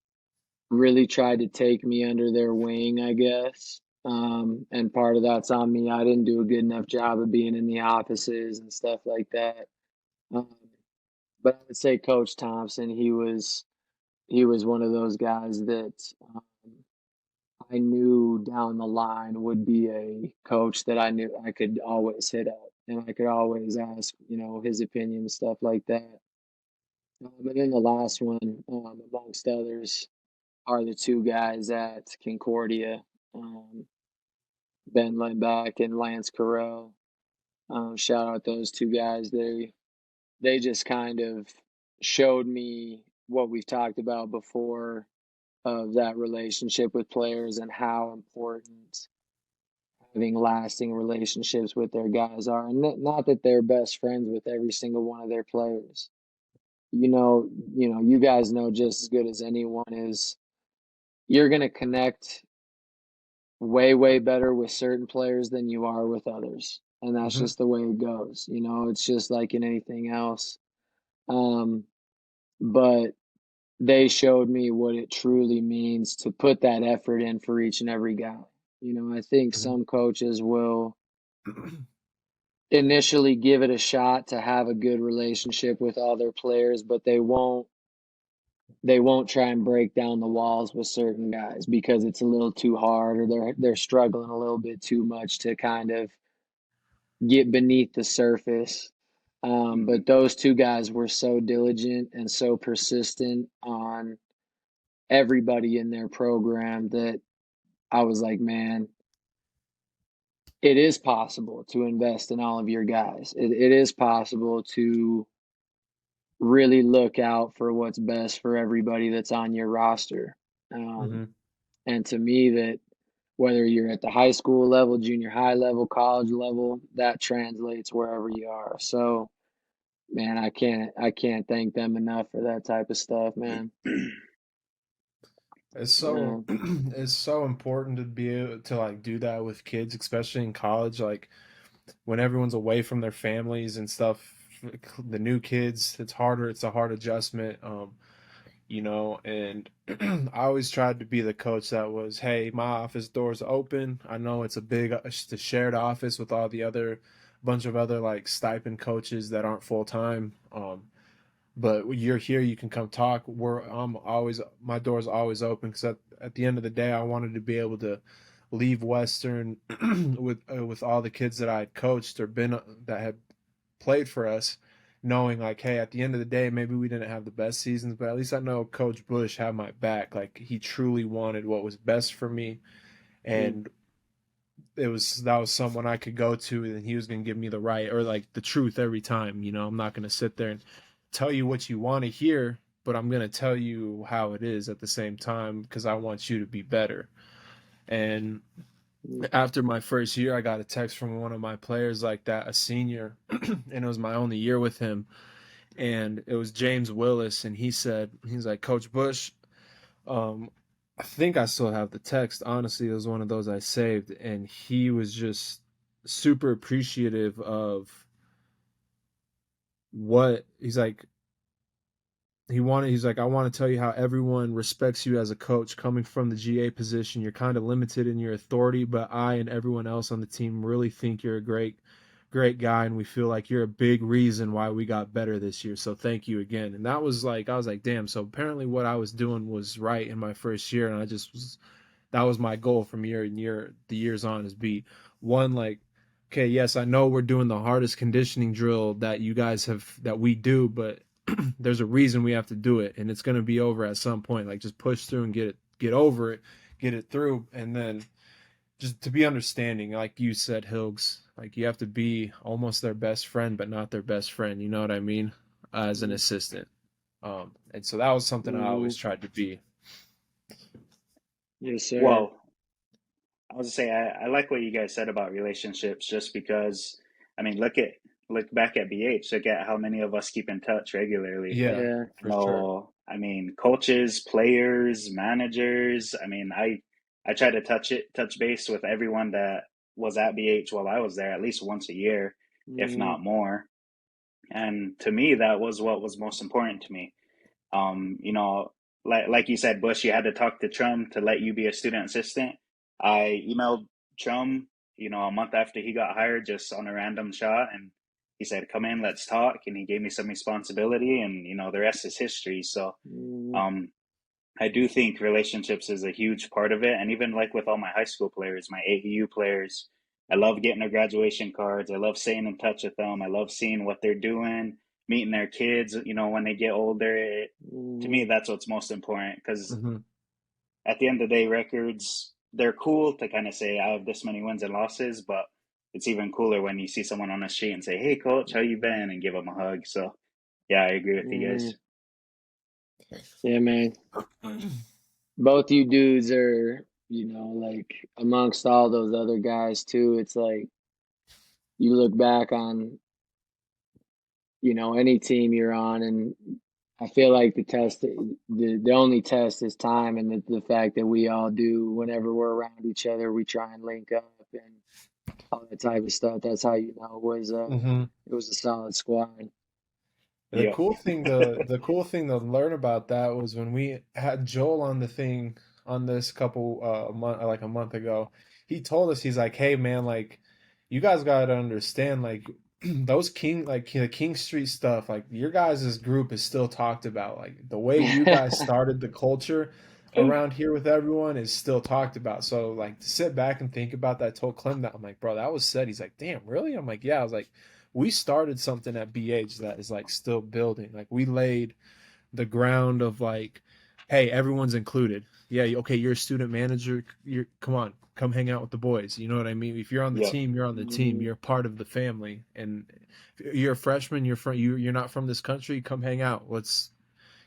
really tried to take me under their wing, I guess. And part of that's on me. I didn't do a good enough job of being in the offices and stuff like that. Um, but I would say Coach Thompson, he was one of those guys that um, I knew down the line would be a coach that I knew I could always hit up and I could always ask, his opinion, stuff like that. And then the last one, amongst others, are the two guys at Concordia, um, Ben Lindback and Lance Carell. Shout out those two guys. They just kind of showed me what we've talked about before of that relationship with players and how important having lasting relationships with their guys are. And not that they're best friends with every single one of their players. You guys know just as good as anyone is you're going to connect way, way better with certain players than you are with others. And that's Hmm. just the way it goes. It's just like in anything else. Um, but they showed me what it truly means to put that effort in for each and every guy. I think Hmm. some coaches will initially give it a shot to have a good relationship with all their players, but they won't try and break down the walls with certain guys because it's a little too hard or they're struggling a little bit too much to kind of get beneath the surface. Hmm. But those two guys were so diligent and so persistent on everybody in their program that I was like, man, it is possible to invest in all of your guys. It is possible to really look out for what's best for everybody that's on your roster. Um, Hmm. and to me, that whether you're at the high school level, junior high level, college level, that translates wherever you are. So, man, I can't thank them enough for that type of stuff, man. It's so Um, it's so important to be able to like do that with kids, especially in college. Like when everyone's away from their families and stuff, the new kids, it's harder. It's a hard adjustment. And I always tried to be the coach that was, hey, my office door's open. I know it's a shared office with all the other bunch of other like stipend coaches that aren't full time. But you're here, you can come talk. My door's always open because at the end of the day, I wanted to be able to leave Western with all the kids that I had coached or been that had played for us, knowing like, hey, at the end of the day, maybe we didn't have the best seasons, but at least I know Coach Bush had my back. Like he truly wanted what was best for me, Mm, and that was someone I could go to, and he was gonna give me the right or like the truth every time. You know, I'm not gonna sit there and tell you what you want to hear, but I'm gonna tell you how it is at the same time because I want you to be better. And mm, after my first year, I got a text from one of my players like that, a senior, and it was my only year with him. And it was James Willis, and he's like, Coach Bush, um, I think I still have the text. Honestly, it was one of those I saved, and he was just super appreciative of what he's like. He's like, I want to tell you how everyone respects you as a coach coming from the GA position. You're kind of limited in your authority, but I and everyone else on the team really think you're a great guy, and we feel like you're a big reason why we got better this year. So thank you again. And that was like, I was like, damn. So apparently what I was doing was right in my first year, and I just was that was my goal from year and year the years on is be one like, okay, yes, I know we're doing the hardest conditioning drill that you guys have that we do, but there's a reason we have to do it, and it's going to be over at some point. Like just push through and get over it, get it through, and then just to be understanding, like you said, Hilgs, like you have to be almost their best friend, but not their best friend. You know what I mean? As an mm, assistant, and so that was something I always mm. tried to be. Yes, sir. Well, I was to say I like what you guys said about relationships, just because I mean look back at BH, look at how many of us keep in touch regularly. Yeah, Yeah. for sure. No, I mean coaches, players, managers. I mean I try to touch base with everyone that was at BH while I was there at least once a year, if Mm, not more. And to me, that was what was most important to me. You know, like you said, Bush, you had to talk to Trum to let you be a student assistant. I emailed Trum, you know, a month after he got hired, just on a random shot, and he said, "Come in, let's talk." And he gave me some responsibility, and you know, the rest is history. So, mm, um, I do think relationships is a huge part of it, and even like with all my high school players, my AAU players, I love getting their graduation cards. I love staying in touch with them. I love seeing what they're doing, meeting their kids. You know, when they get older, to mm. me, that's what's most important. Because Hmm. at the end of the day, records they're cool to kind of say I have this many wins and losses, but it's even cooler when you see someone on the street and say, "Hey, coach, how you been?" and give them a hug. So, yeah, I agree with you Mm. guys. Yeah, man. Both you dudes are, like amongst all those other guys too. It's like you look back on, any team you're on, and I feel like the only test is time, and the fact that we all do whenever we're around each other, we try and link up and all that type of stuff. That's how Hmm. it was a solid squad. Yep. The cool thing to learn about that was when we had Joel on the thing on this couple month like a month ago. He told us he's like, "Hey man, like you guys got to understand like those the King Street stuff, like your guys' group is still talked about. Like the way you guys started the culture around here with everyone is still talked about. So like to sit back and think about that, I told Clem that I'm like, bro, that was said. He's like, damn, really? I'm like, yeah. I was like, we started something at BH that is like still building. Like we laid the ground of like, hey, everyone's included. Yeah, okay, you're a student manager. You're come on, come hang out with the boys. You know what I mean? If you're on the Yep. team, you're on the team. Mm, You're part of the family. And if you're a freshman. You're not from this country. Come hang out. Let's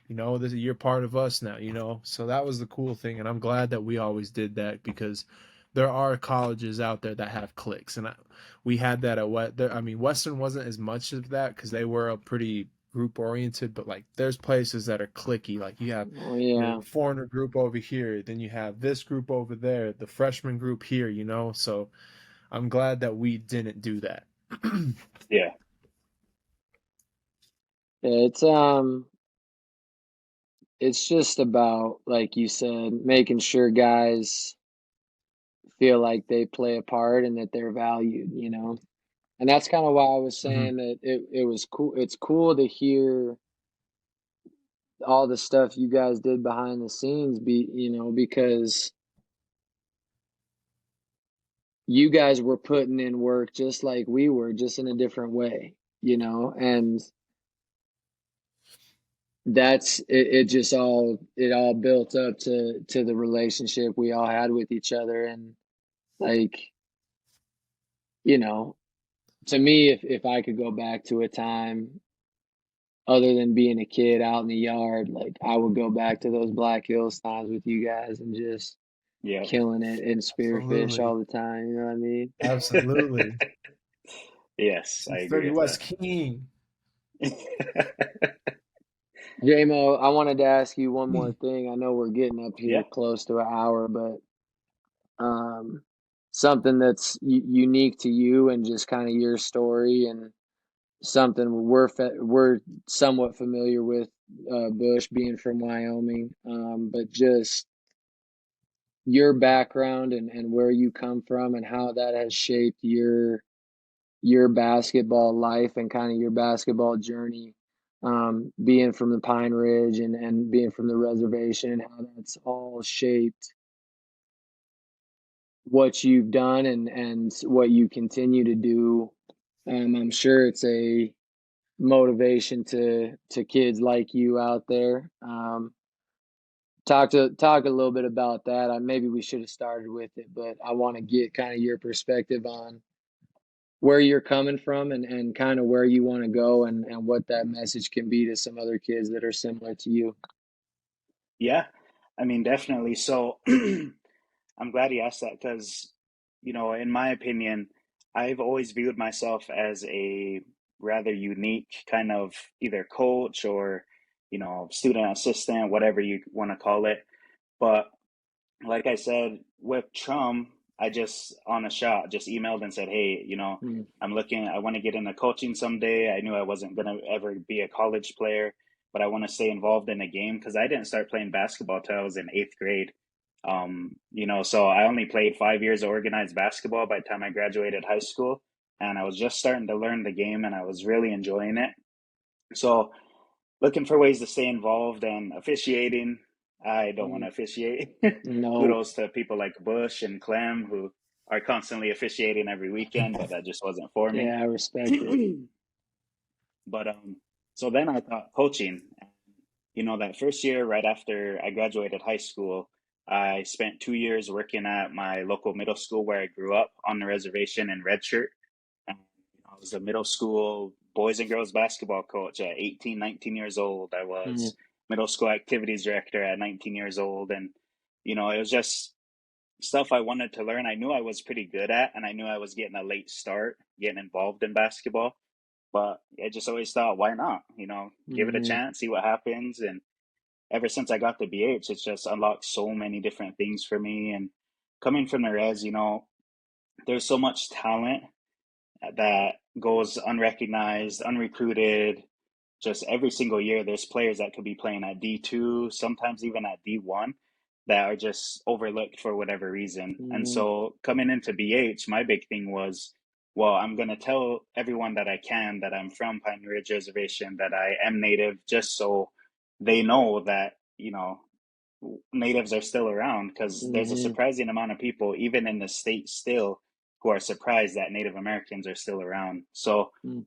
you're part of us now. So that was the cool thing, and I'm glad that we always did that because there are colleges out there that have cliques, and we had that at I mean, Western wasn't as much of that because they were a pretty group oriented, but like there's places that are clicky. Like you have oh your yeah. foreigner group over here, then you have this group over there, the freshman group here. So I'm glad that we didn't do that. Yeah. Yeah, it's just about, like you said, making sure guys feel like they play a part and that they're valued. And that's kind of why I was Hmm. saying that it was cool. It's cool to hear all the stuff you guys did behind the scenes, because you guys were putting in work just like we were, just in a different way, and it just all built up to the relationship we all had with each other. And like, you know, to me, if I could go back to a time other than being a kid out in the yard, like I would go back to those Black Hills times with you guys and just Yeah. killing it in spearfish Absolutely. all the time. You know what I mean? Absolutely. Yes, I agree 630 with West that. King. Jamo, I wanted to ask you one more thing. I know we're getting up here Yeah. close to an hour, but um, something that's unique to you and just kind of your story and something we're somewhat familiar with, Bush being from Wyoming, but just your background and where you come from and how that has shaped your basketball life and kind of your basketball journey, being from the Pine Ridge and being from the reservation, and how that's all shaped what you've done and what you continue to do. I'm sure it's a motivation to kids like you out there. Talk a little bit about that. Maybe we should have started with it, but I want to get kind of your perspective on where you're coming from and kind of where you want to go and what that message can be to some other kids that are similar to you. Yeah. I mean, definitely. So I'm glad you asked that because, in my opinion, I've always viewed myself as a rather unique kind of either coach or, student assistant, whatever you want to call it. But like I said, with Trump, I just on a shot just emailed and said, "Hey, Mm, I want to get into coaching someday. I knew I wasn't going to ever be a college player, but I want to stay involved in the game because I didn't start playing basketball till I was in eighth grade. So I only played 5 years of organized basketball by the time I graduated high school, and I was just starting to learn the game, and I was really enjoying it. So looking for ways to stay involved and officiating. I don't want mm, to officiate. no, Kudos to people like Bush and Clem who are constantly officiating every weekend, but that just wasn't for me. yeah, I respect it. But so then I thought coaching. That first year right after I graduated high school, I spent 2 years working at my local middle school where I grew up on the reservation in Red Shirt. And, I was a middle school boys and girls basketball coach at 18, 19 years old. I Mm, was middle school activities director at 19 years old. And, it was just stuff I wanted to learn. I knew I was pretty good at, and I knew I was getting a late start, getting involved in basketball. But I just always thought, why not? Give it a mm, chance, see what happens. And ever since I got to BH, it's just unlocked so many different things for me. And coming from the res, there's so much talent that goes unrecognized, unrecruited. Just every single year, there's players that could be playing at D2, sometimes even at D1, that are just overlooked for whatever reason. And mm, so coming into BH, my big thing was, well, I'm going to tell everyone that I can that I'm from Pine Ridge Reservation, that I am native, just so they know that, natives are still around because there's a mm, surprising amount of people, even in the state still, who are surprised that Native Americans are still around. So mm,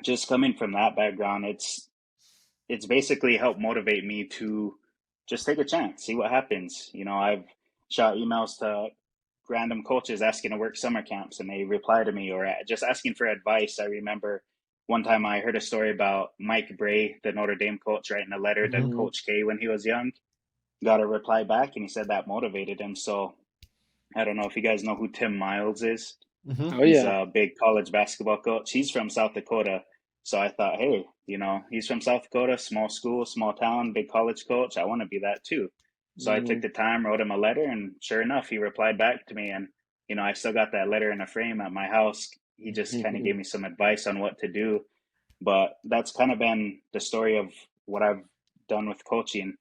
just coming from that background, it's basically helped motivate me to just take a chance, see what happens. I've shot emails to random coaches asking to work summer camps, and they reply to me, or just asking for advice. I remember one time I heard a story about Mike Bray, the Notre Dame coach, writing a letter to Hmm. mm. Coach K when he was young. Got a reply back, and he said that motivated him. So I don't know if you guys know who Tim Miles is. Hmm. Oh He's yeah. a big college basketball coach. He's from South Dakota. So I thought, hey, he's from South Dakota, small school, small town, big college coach. I want to be that too. So I took Mm, the time, wrote him a letter, and sure enough, he replied back to me. And, I still got that letter in a frame at my house. He just kind of gave me some advice on what to do. But that's kind of been the story of what I've done with coaching.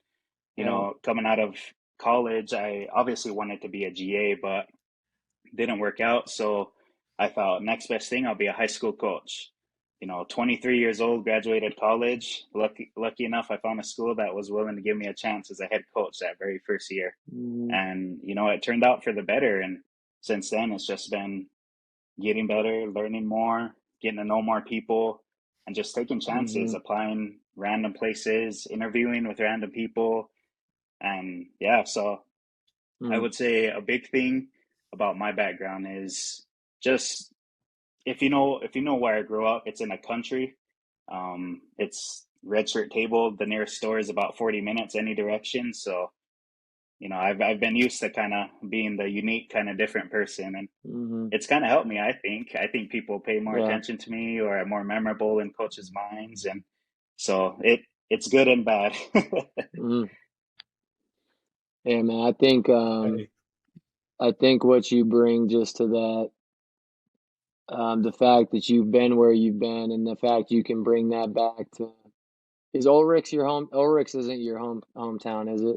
yeah. Coming out of college, I obviously wanted to be a GA, but didn't work out. So I thought, next best thing, I'll be a high school coach. 23 years old, graduated college. Lucky enough, I found a school that was willing to give me a chance as a head coach that very first year. Mm, And, it turned out for the better. And since then, it's just been getting better, learning more, getting to know more people. and just taking chances, Mm-hmm. applying random places, interviewing with random people. And yeah, so I Mm. would say a big thing about my background is just if you know where I grew up, it's in a country. It's red shirt table. The nearest store is about 40 minutes any direction. So, I've been used to kind of being the unique, kind of different person, and Mm-hmm. it's kind of helped me. I think people pay more Yeah. attention to me or are more memorable in coaches' minds, and so it's good and bad. Mm. Yeah, man. Hey, I think what you bring just to that, the fact that you've been where you've been, and the fact you can bring that back to, is Ulrich's your home? Ulrich's isn't your hometown, is it?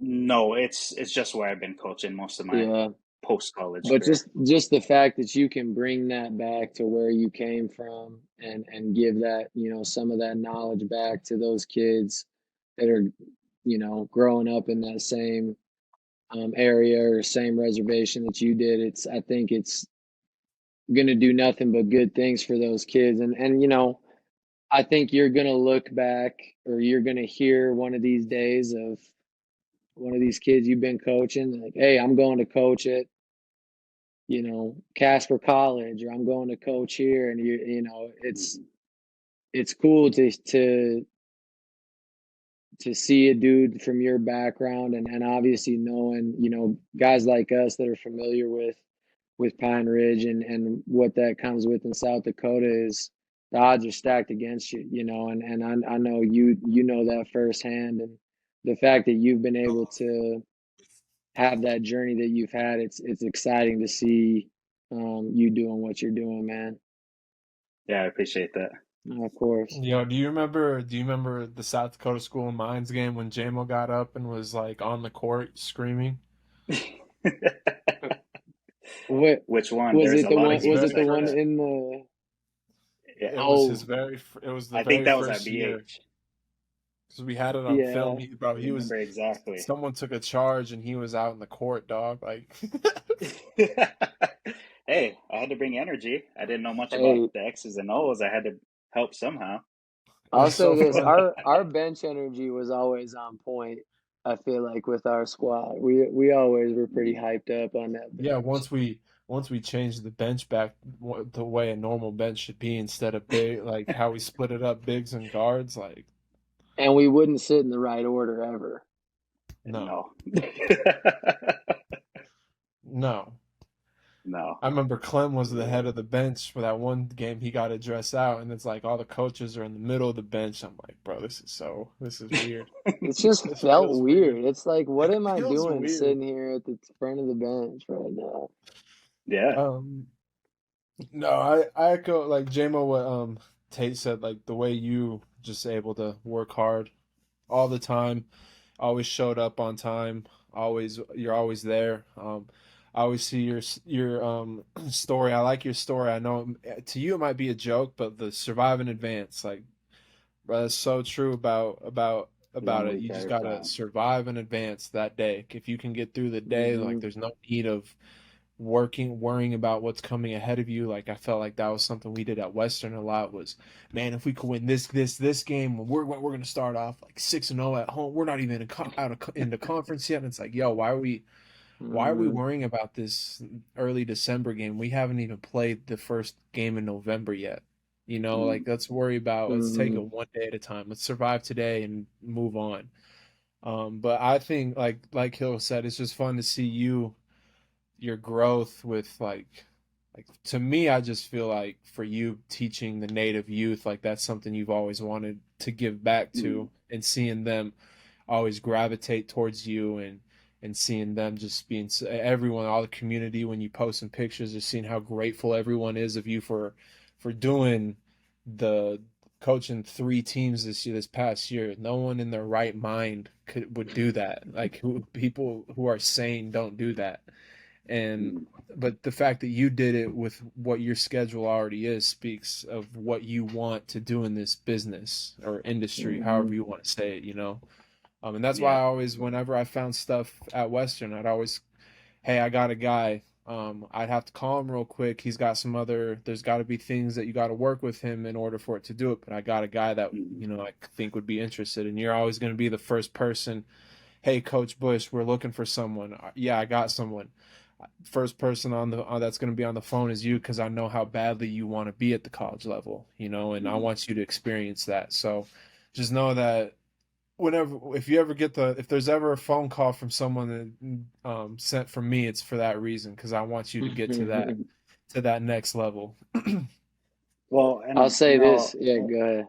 No, it's just where I've been coaching most of my Yeah. post college But career. just the fact that you can bring that back to where you came from, and give that, some of that knowledge back to those kids that are, growing up in that same area or same reservation that you did. I think it's going to do nothing but good things for those kids. And I think you're going to look back, or you're going to hear one of these days of one of these kids you've been coaching, like, hey, I'm going to coach at, Casper College, or I'm going to coach here. And it's cool to see a dude from your background, and obviously knowing, guys like us that are familiar with Pine Ridge, and what that comes with in South Dakota, is the odds are stacked against you, and I know you know that firsthand. And the fact that you've been able to have that journey that you've had, it's exciting to see you doing what you're doing, man. Yeah, I appreciate that. Of course. yo, do you remember the South Dakota School of Mines game when Jamo got up and was like on the court screaming? What Which one? was There's it? a The lot of one, His was games it very the like one that. first in the? Yeah, Oh, it was the I think very that was at first year BH. because we had it on film. yeah. Bro, I he was remember exactly. someone took a charge and he was out in the court, dog. Like, Hey, I had to bring energy. I didn't know much about Hey, the X's and O's. I had to help somehow. it I'll was say so this: funny. our bench energy was always on point. I feel like with our squad, we always were pretty hyped up on that Yeah, bench, once we changed the bench back the way a normal bench should be instead of big, like how we split it up, bigs and guards. Like, and we wouldn't sit in the right order ever. no, No. no. No. I remember Clem was the Yeah. head of the bench for that one game. He got to dress out, and it's like all the coaches are in the middle of the bench. I'm like, bro, this is weird. It just This felt feels weird. weird. It's like, what It am I feels doing weird. sitting here at the front of the bench right now? Yeah. Um, no, I echo like JMO what Tate said. Like the way you just able to work hard all the time, always showed up on time, you're always there. I always see your story. I like your story. I know to you it might be a joke, but the survive in advance, like bro, that's so true about One it. week You at just a gotta time. survive in advance that day. If you can get through the day, like Hmm. there's no need of worrying about what's coming ahead of you. Like I felt like that was something we did at Western a lot was, man, if we could win this game, we're gonna start off like 6-0 at home. We're not even in the conference yet. And it's like, yo, why are we Hmm. worrying about this early December game? We haven't even played the first game in November yet. Like let's take Hmm. it one day at a time. Let's survive today and move on. But I think like Hill said, it's just fun to see your growth with like to me I just feel like for you teaching the native youth like that's something you've always wanted to give back Mm. to and seeing them always gravitate towards you and seeing them just being everyone all the community when you post some pictures just seeing how grateful everyone is of you for doing the coaching three teams this past year. No one in their right mind would do that, like people who are sane don't do that. And Mm. but the fact that you did it with what your schedule already is speaks of what you want to do in this business or industry, Hmm. however you want to say it. And that's why Yeah. I always, whenever I found stuff at Western, I'd always, hey, I got a guy. I'd have to call him real quick. He's got some other. There's got to be things that you got to work with him in order for it to do it. But I got a guy that Mhm. I think would be interested, and you're always going to be the first person. Hey, Coach Bush, we're looking for someone. Yeah, I got someone. First person on the that's going to be on the phone is you because I know how badly you want to be at the college level, and I Mhm. want you to experience that. So just know that if there's ever a phone call from someone that sent from me, it's for that reason because I want you to get to that next level. Well, I'll and say this. Yeah, go ahead.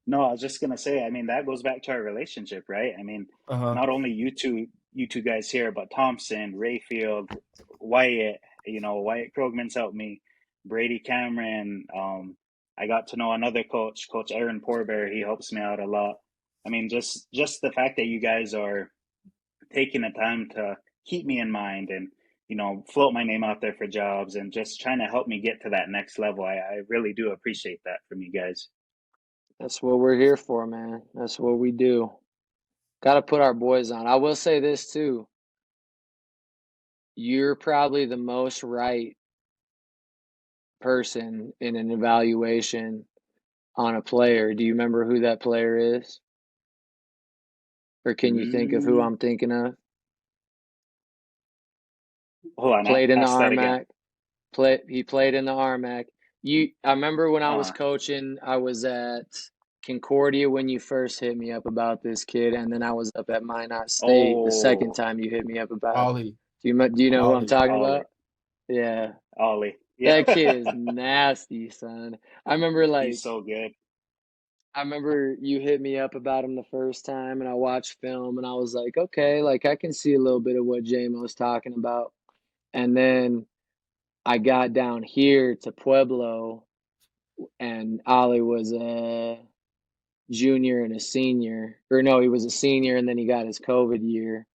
no, I was just gonna say, I mean, that goes back to our relationship, right? I mean, Uh-huh. not only you two guys here, but Thompson, Rayfield, Wyatt, Wyatt Krogman's helped me, Brady Cameron. I got to know another coach, Coach Aaron Porber. He helps me out a lot. I mean, just the fact that you guys are taking the time to keep me in mind and float my name out there for jobs and just trying to help me get to that next level. I really do appreciate that from you guys. That's what we're here for, man. That's what we do. Got to put our boys on. I will say this too. You're probably the most right person in an evaluation on a player. Do you remember who that player is? Or can you think of who Mm, I'm thinking of? hold on, Played in the ask that again. RMAC. He played in the RMAC. I remember when I was Uh, coaching, I was at Concordia when you first hit me up about this kid, and then I was up at Minot State the second oh, time you hit me up about him. Ollie, Do you know who I'm Ollie. talking Ollie, about? Yeah. Ollie. Yeah, That kid is nasty, son. I remember he's like so good. I remember you hit me up about him the first time and I watched film and I was like, okay, like I can see a little bit of what Jamo's talking about. And then I got down here to Pueblo and Ollie was a junior and a senior. Or no, he was a senior and then he got his COVID year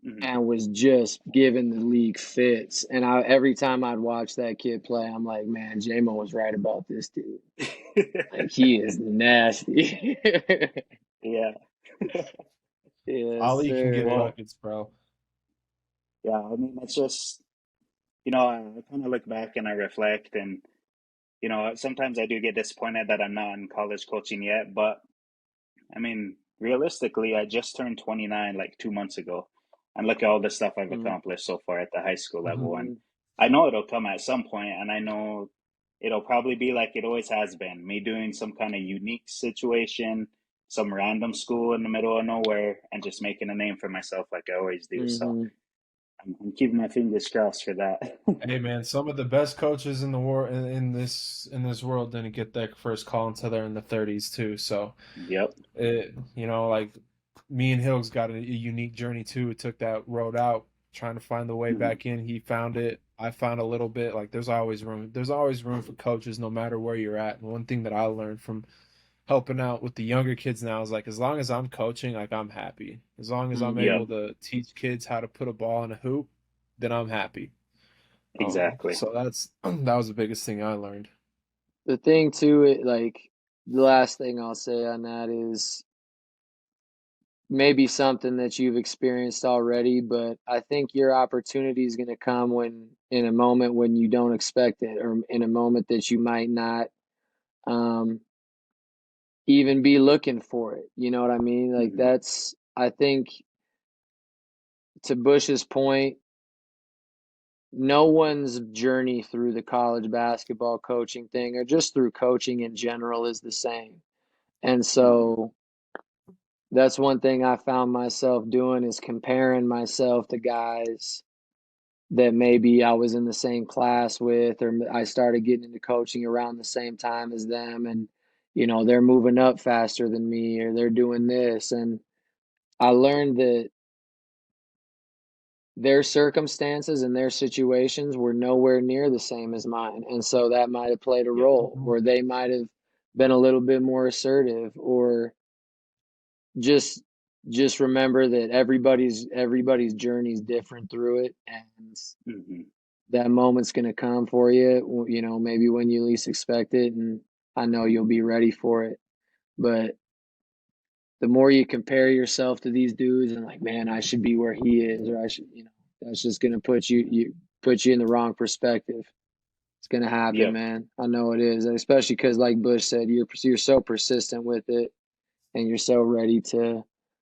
Mhm. and was just giving the league fits. And every time I'd watch that kid play, I'm like, man, Jamo was right about this dude. Like he is nasty. Yeah. Yes, Ollie can get sir. Well, buckets, bro. yeah. I mean, it's just I kind of look back and I reflect, and sometimes I do get disappointed that I'm not in college coaching yet. But I mean, realistically, I just turned 29 like 2 months ago, and look at all the stuff I've Mm, accomplished so far at the high school level. And mm-hmm, I know it'll come at some point, and I know it'll probably be like it always has been, me doing some kind of unique situation, some random school in the middle of nowhere, and just making a name for myself like I always do. So mm-hmm. I'm keeping my fingers crossed for that. Hey man, some of the best coaches in the world in this world didn't get their first call until they're in the 30s too. So Yep. like me and Hills got a unique journey too. It took that road out, trying to find the way Mhm. back in. He found it. I found a little bit. Like there's always room. There's always room for coaches, no matter where you're at. And one thing that I learned from helping out with the younger kids now is like as long as I'm coaching, like I'm happy. As long as I'm Yep. Mm-hmm. able to teach kids how to put a ball in a hoop, then I'm happy. Exactly. So that was the biggest thing I learned. The thing too, the last thing I'll say on that is maybe something that you've experienced already, but I think your opportunity is going to come when in a moment when you don't expect it, or in a moment that you might not um, even be looking for it. You know what I mean? Like Hmm. I think to Bush's point, no one's journey through the college basketball coaching thing or just through coaching in general is the same. And Hmm. so that's one thing I found myself doing is comparing myself to guys that maybe I was in the same class with, or I started getting into coaching around the same time as them. And, they're moving up faster than me or they're doing this. And I learned that their circumstances and their situations were nowhere near the same as mine. And so that might have played a Yep. role, or they might have been a little bit more assertive, or just just remember that everybody's journey is different through it, and Hmm. that moment's going to come for you, maybe when you least expect it, and I know you'll be ready for it. But the more you compare yourself to these dudes and like, man, I should be where he is, or I should. That's just gonna put you in the wrong perspective. It's gonna happen, Yep. man. I know it is, especially because, like Bush said, you're so persistent with it, and you're so ready to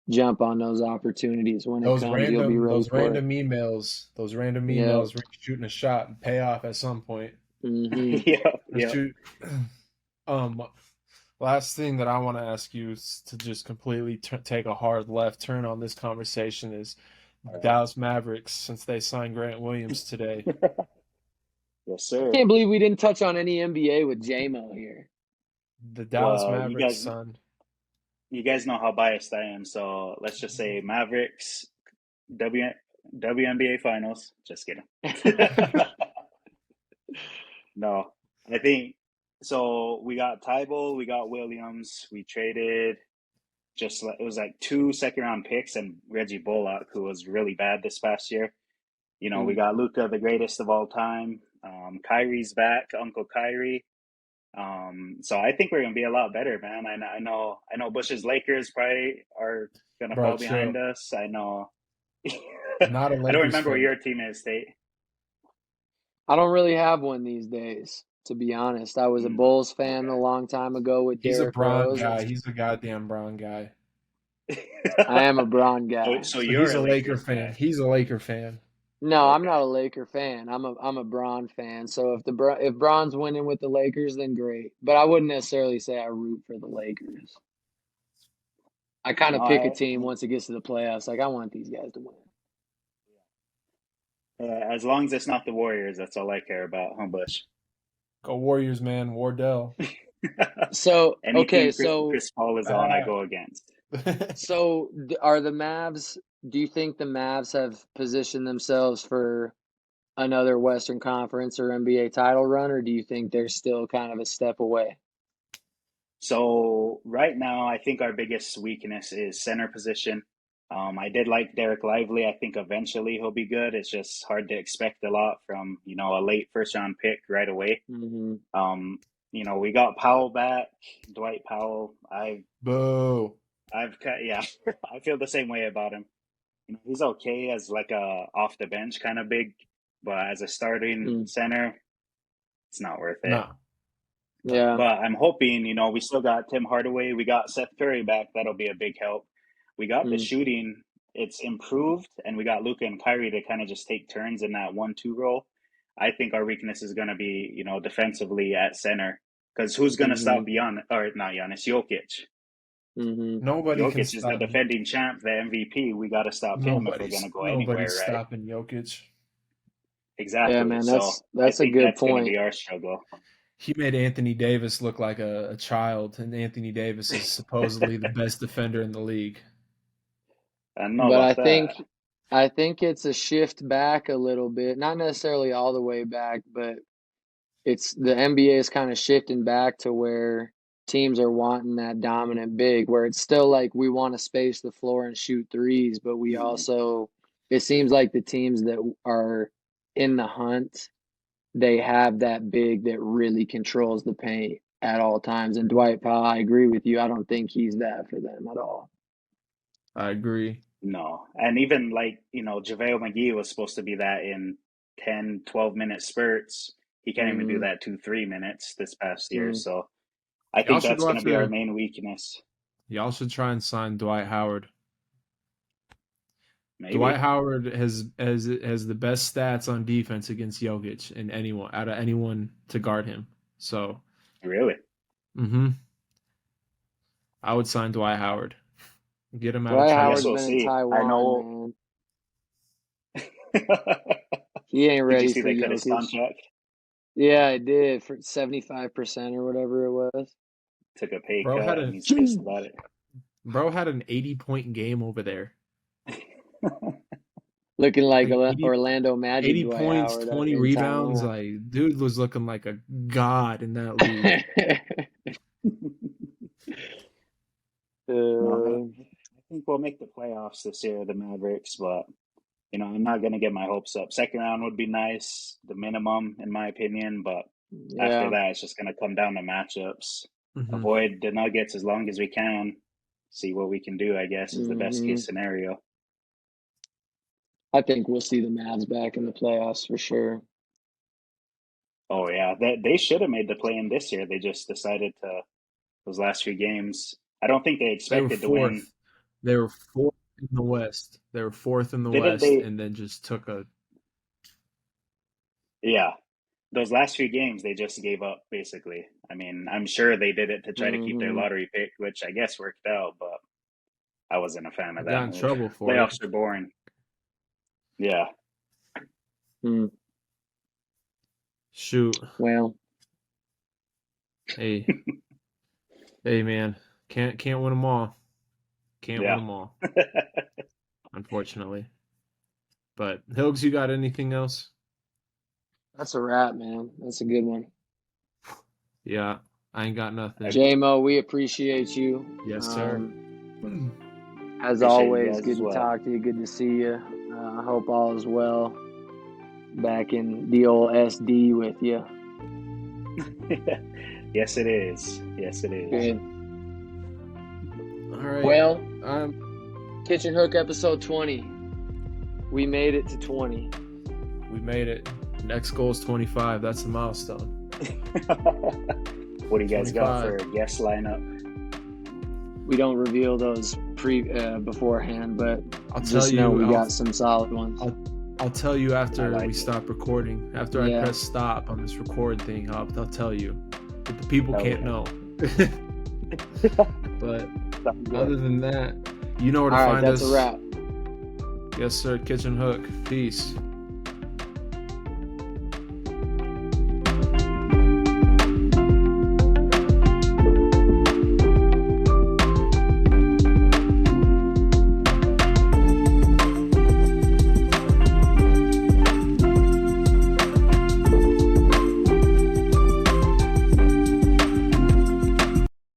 jump on those opportunities when it comes. You'll be ready those for it. random emails, Yep. where you're shooting a shot and pay off at some point. Hmm. Yep. Or Yep. shoot. Um, Last thing that I want to ask you is to just completely take a hard left turn on this conversation is All right. Dallas Mavericks since they signed Grant Williams today. Yes, I sir. can't believe we didn't touch on any NBA with Jamo here. The Dallas Well, Mavericks signed. you guys know how biased I am, so let's just say Mavericks, W WNBA Finals. Just kidding. No, I think so. We got Tybal, we got Williams. We traded just like it was like 2 second-round picks and Reggie Bullock, who was really bad this past year. You know, we got Luka, the greatest of all time. Kyrie's back, Uncle Kyrie. So I think we're gonna be a lot better, man. I know Bush's Lakers probably are gonna Bro, fall chill. behind us. I know. Not a I don't Lakers remember what fan. your team is, State. I don't really have one these days, to be honest. I was a Mm, Bulls fan a okay. long time ago with He's a Derrick Bron Rose, and guy. He's a goddamn Bron guy. I am a Braun guy. So So you're he's a a Laker Lakers fan. guy. He's a Laker fan. No, I'm not Okay. a Laker fan. I'm a Braun fan. So if Braun's winning with the Lakers, then great. But I wouldn't necessarily say I root for the Lakers. I kind No, of pick a team once it gets to the playoffs. Like I want these guys to win. as long as it's not the Warriors, that's all I care about, huh, Bush? Go Warriors, man. Wardell. So okay, Anything so Chris Paul is on, I Ah. go against. are the Mavs? Do you think the Mavs have positioned themselves for another Western Conference or NBA title run, or do you think they're still kind of a step away? So right now, I think our biggest weakness is center position. I did like Derek Lively. I think eventually he'll be good. It's just hard to expect a lot from, you know, a late first round pick right away. Hmm. Um, you know, we got Powell back, Dwight Powell. Boo. Yeah, I feel the same way about him. You know, he's okay as like a off the bench kind of big, but as a starting Mm. center, it's not worth it. No. No. Yeah. But I'm hoping, you know, we still got Tim Hardaway. We got Seth Curry back. That'll be a big help. We got the Mm. shooting. It's improved. And we got Luka and Kyrie to kind of just take turns in that 1-2 role. I think our weakness is going to be, you know, defensively at center. Because who's going to Hmm. stop or not Giannis, Jokic? Hmm. Nobody can Jokic is the stop. defending champ, the MVP. We got to stop him if we're going to go Nobody's anywhere, right? stopping Jokic. Yeah, Exactly. man, So I that's a think good that's going to point. be our struggle. He made Anthony Davis look like a child, and Anthony Davis is supposedly the best defender in the league. I don't know But about that. I think it's a shift back a little bit, not necessarily all the way back, but it's the NBA is kind of shifting back to where teams are wanting that dominant big, where it's still like we want to space the floor and shoot threes, but we Mhm. also it seems like the teams that are in the hunt, they have that big that really controls the paint at all times. And Dwight Powell, I agree with you. I don't think he's that for them at all. I agree. No. And even like, you know, JaVale McGee was supposed to be that in 10, 12-minute spurts. He can't even do Mm-hmm. that 2, 3 minutes this past year. Mm. So I Y'all think should that's go going to be our after. main weakness. Y'all should try and sign Dwight Howard. Dwight Maybe. Howard has the best stats on defense against Jokic and anyone out of anyone to guard him. So, Really? hmm I would sign Dwight Howard. Get him out of Dwight I guess Howard's trade. we'll been in see. I Taiwan, know. man. He ain't Did you ready see for they cut his Jokic. contract? Yeah, I did for 75% or whatever it was. Took a pay Bro had cut and a he's pissed about it. bro had an 80-point game over there. Looking like Like 80, Orlando Magic 80 Dwight points, Howard 20 in rebounds. Taiwan. Like dude was looking like a god in that league. No, I Uh, think we'll make the playoffs this year, the Mavericks, but you know, I'm not going to get my hopes up. Second round would be nice, the minimum, in my opinion, but after yeah. that, it's just going to come down to matchups. Hmm Avoid the Nuggets as long as we can. See what we can do, I guess, is the best Hmm. case scenario. I think we'll see the Mavs back in the playoffs for sure. Oh yeah, they should have made the play in this year. They just decided to those last few games. I don't think they They were expected to win. fourth. They were fourth in the West. They were fourth in the Didn't West, they? and then just took a. Yeah, those last few games they just gave up basically. I mean, I'm sure they did it to try to keep their Mm-hmm. lottery pick, which I guess worked out, but I wasn't a fan of Got that in move. trouble for it. Playoffs are boring. Yeah. Mm. Shoot. Well, Hey, hey, man. Can't win them all. Can't win Yeah. them all. Unfortunately. But Hilgs, you got anything else? that's a wrap, man. That's a good one. Yeah, I ain't got nothing. Jamo, we appreciate you. Yes, sir. As Appreciate you always, guys good as to well. talk to you. Good to see you. I hope all is well. Back in the old SD with you. Yes, it is. Yes, it is. Good. All right. Well, Kitchen Hook episode 20. We made it to 20. We made it. Next goal is 25. That's the milestone. What do you guys got 25. for guest lineup? We don't reveal those beforehand, but I'll tell just know you. we got some solid ones. I'll tell you after I like we it. stop recording. After Yeah. I press stop on this record thing, I'll tell you. But the people Oh, can't yeah. know. But Sounds good. other than that, you know where to All right, find that's us. a wrap. Yes, sir. Kitchen Hook. Peace.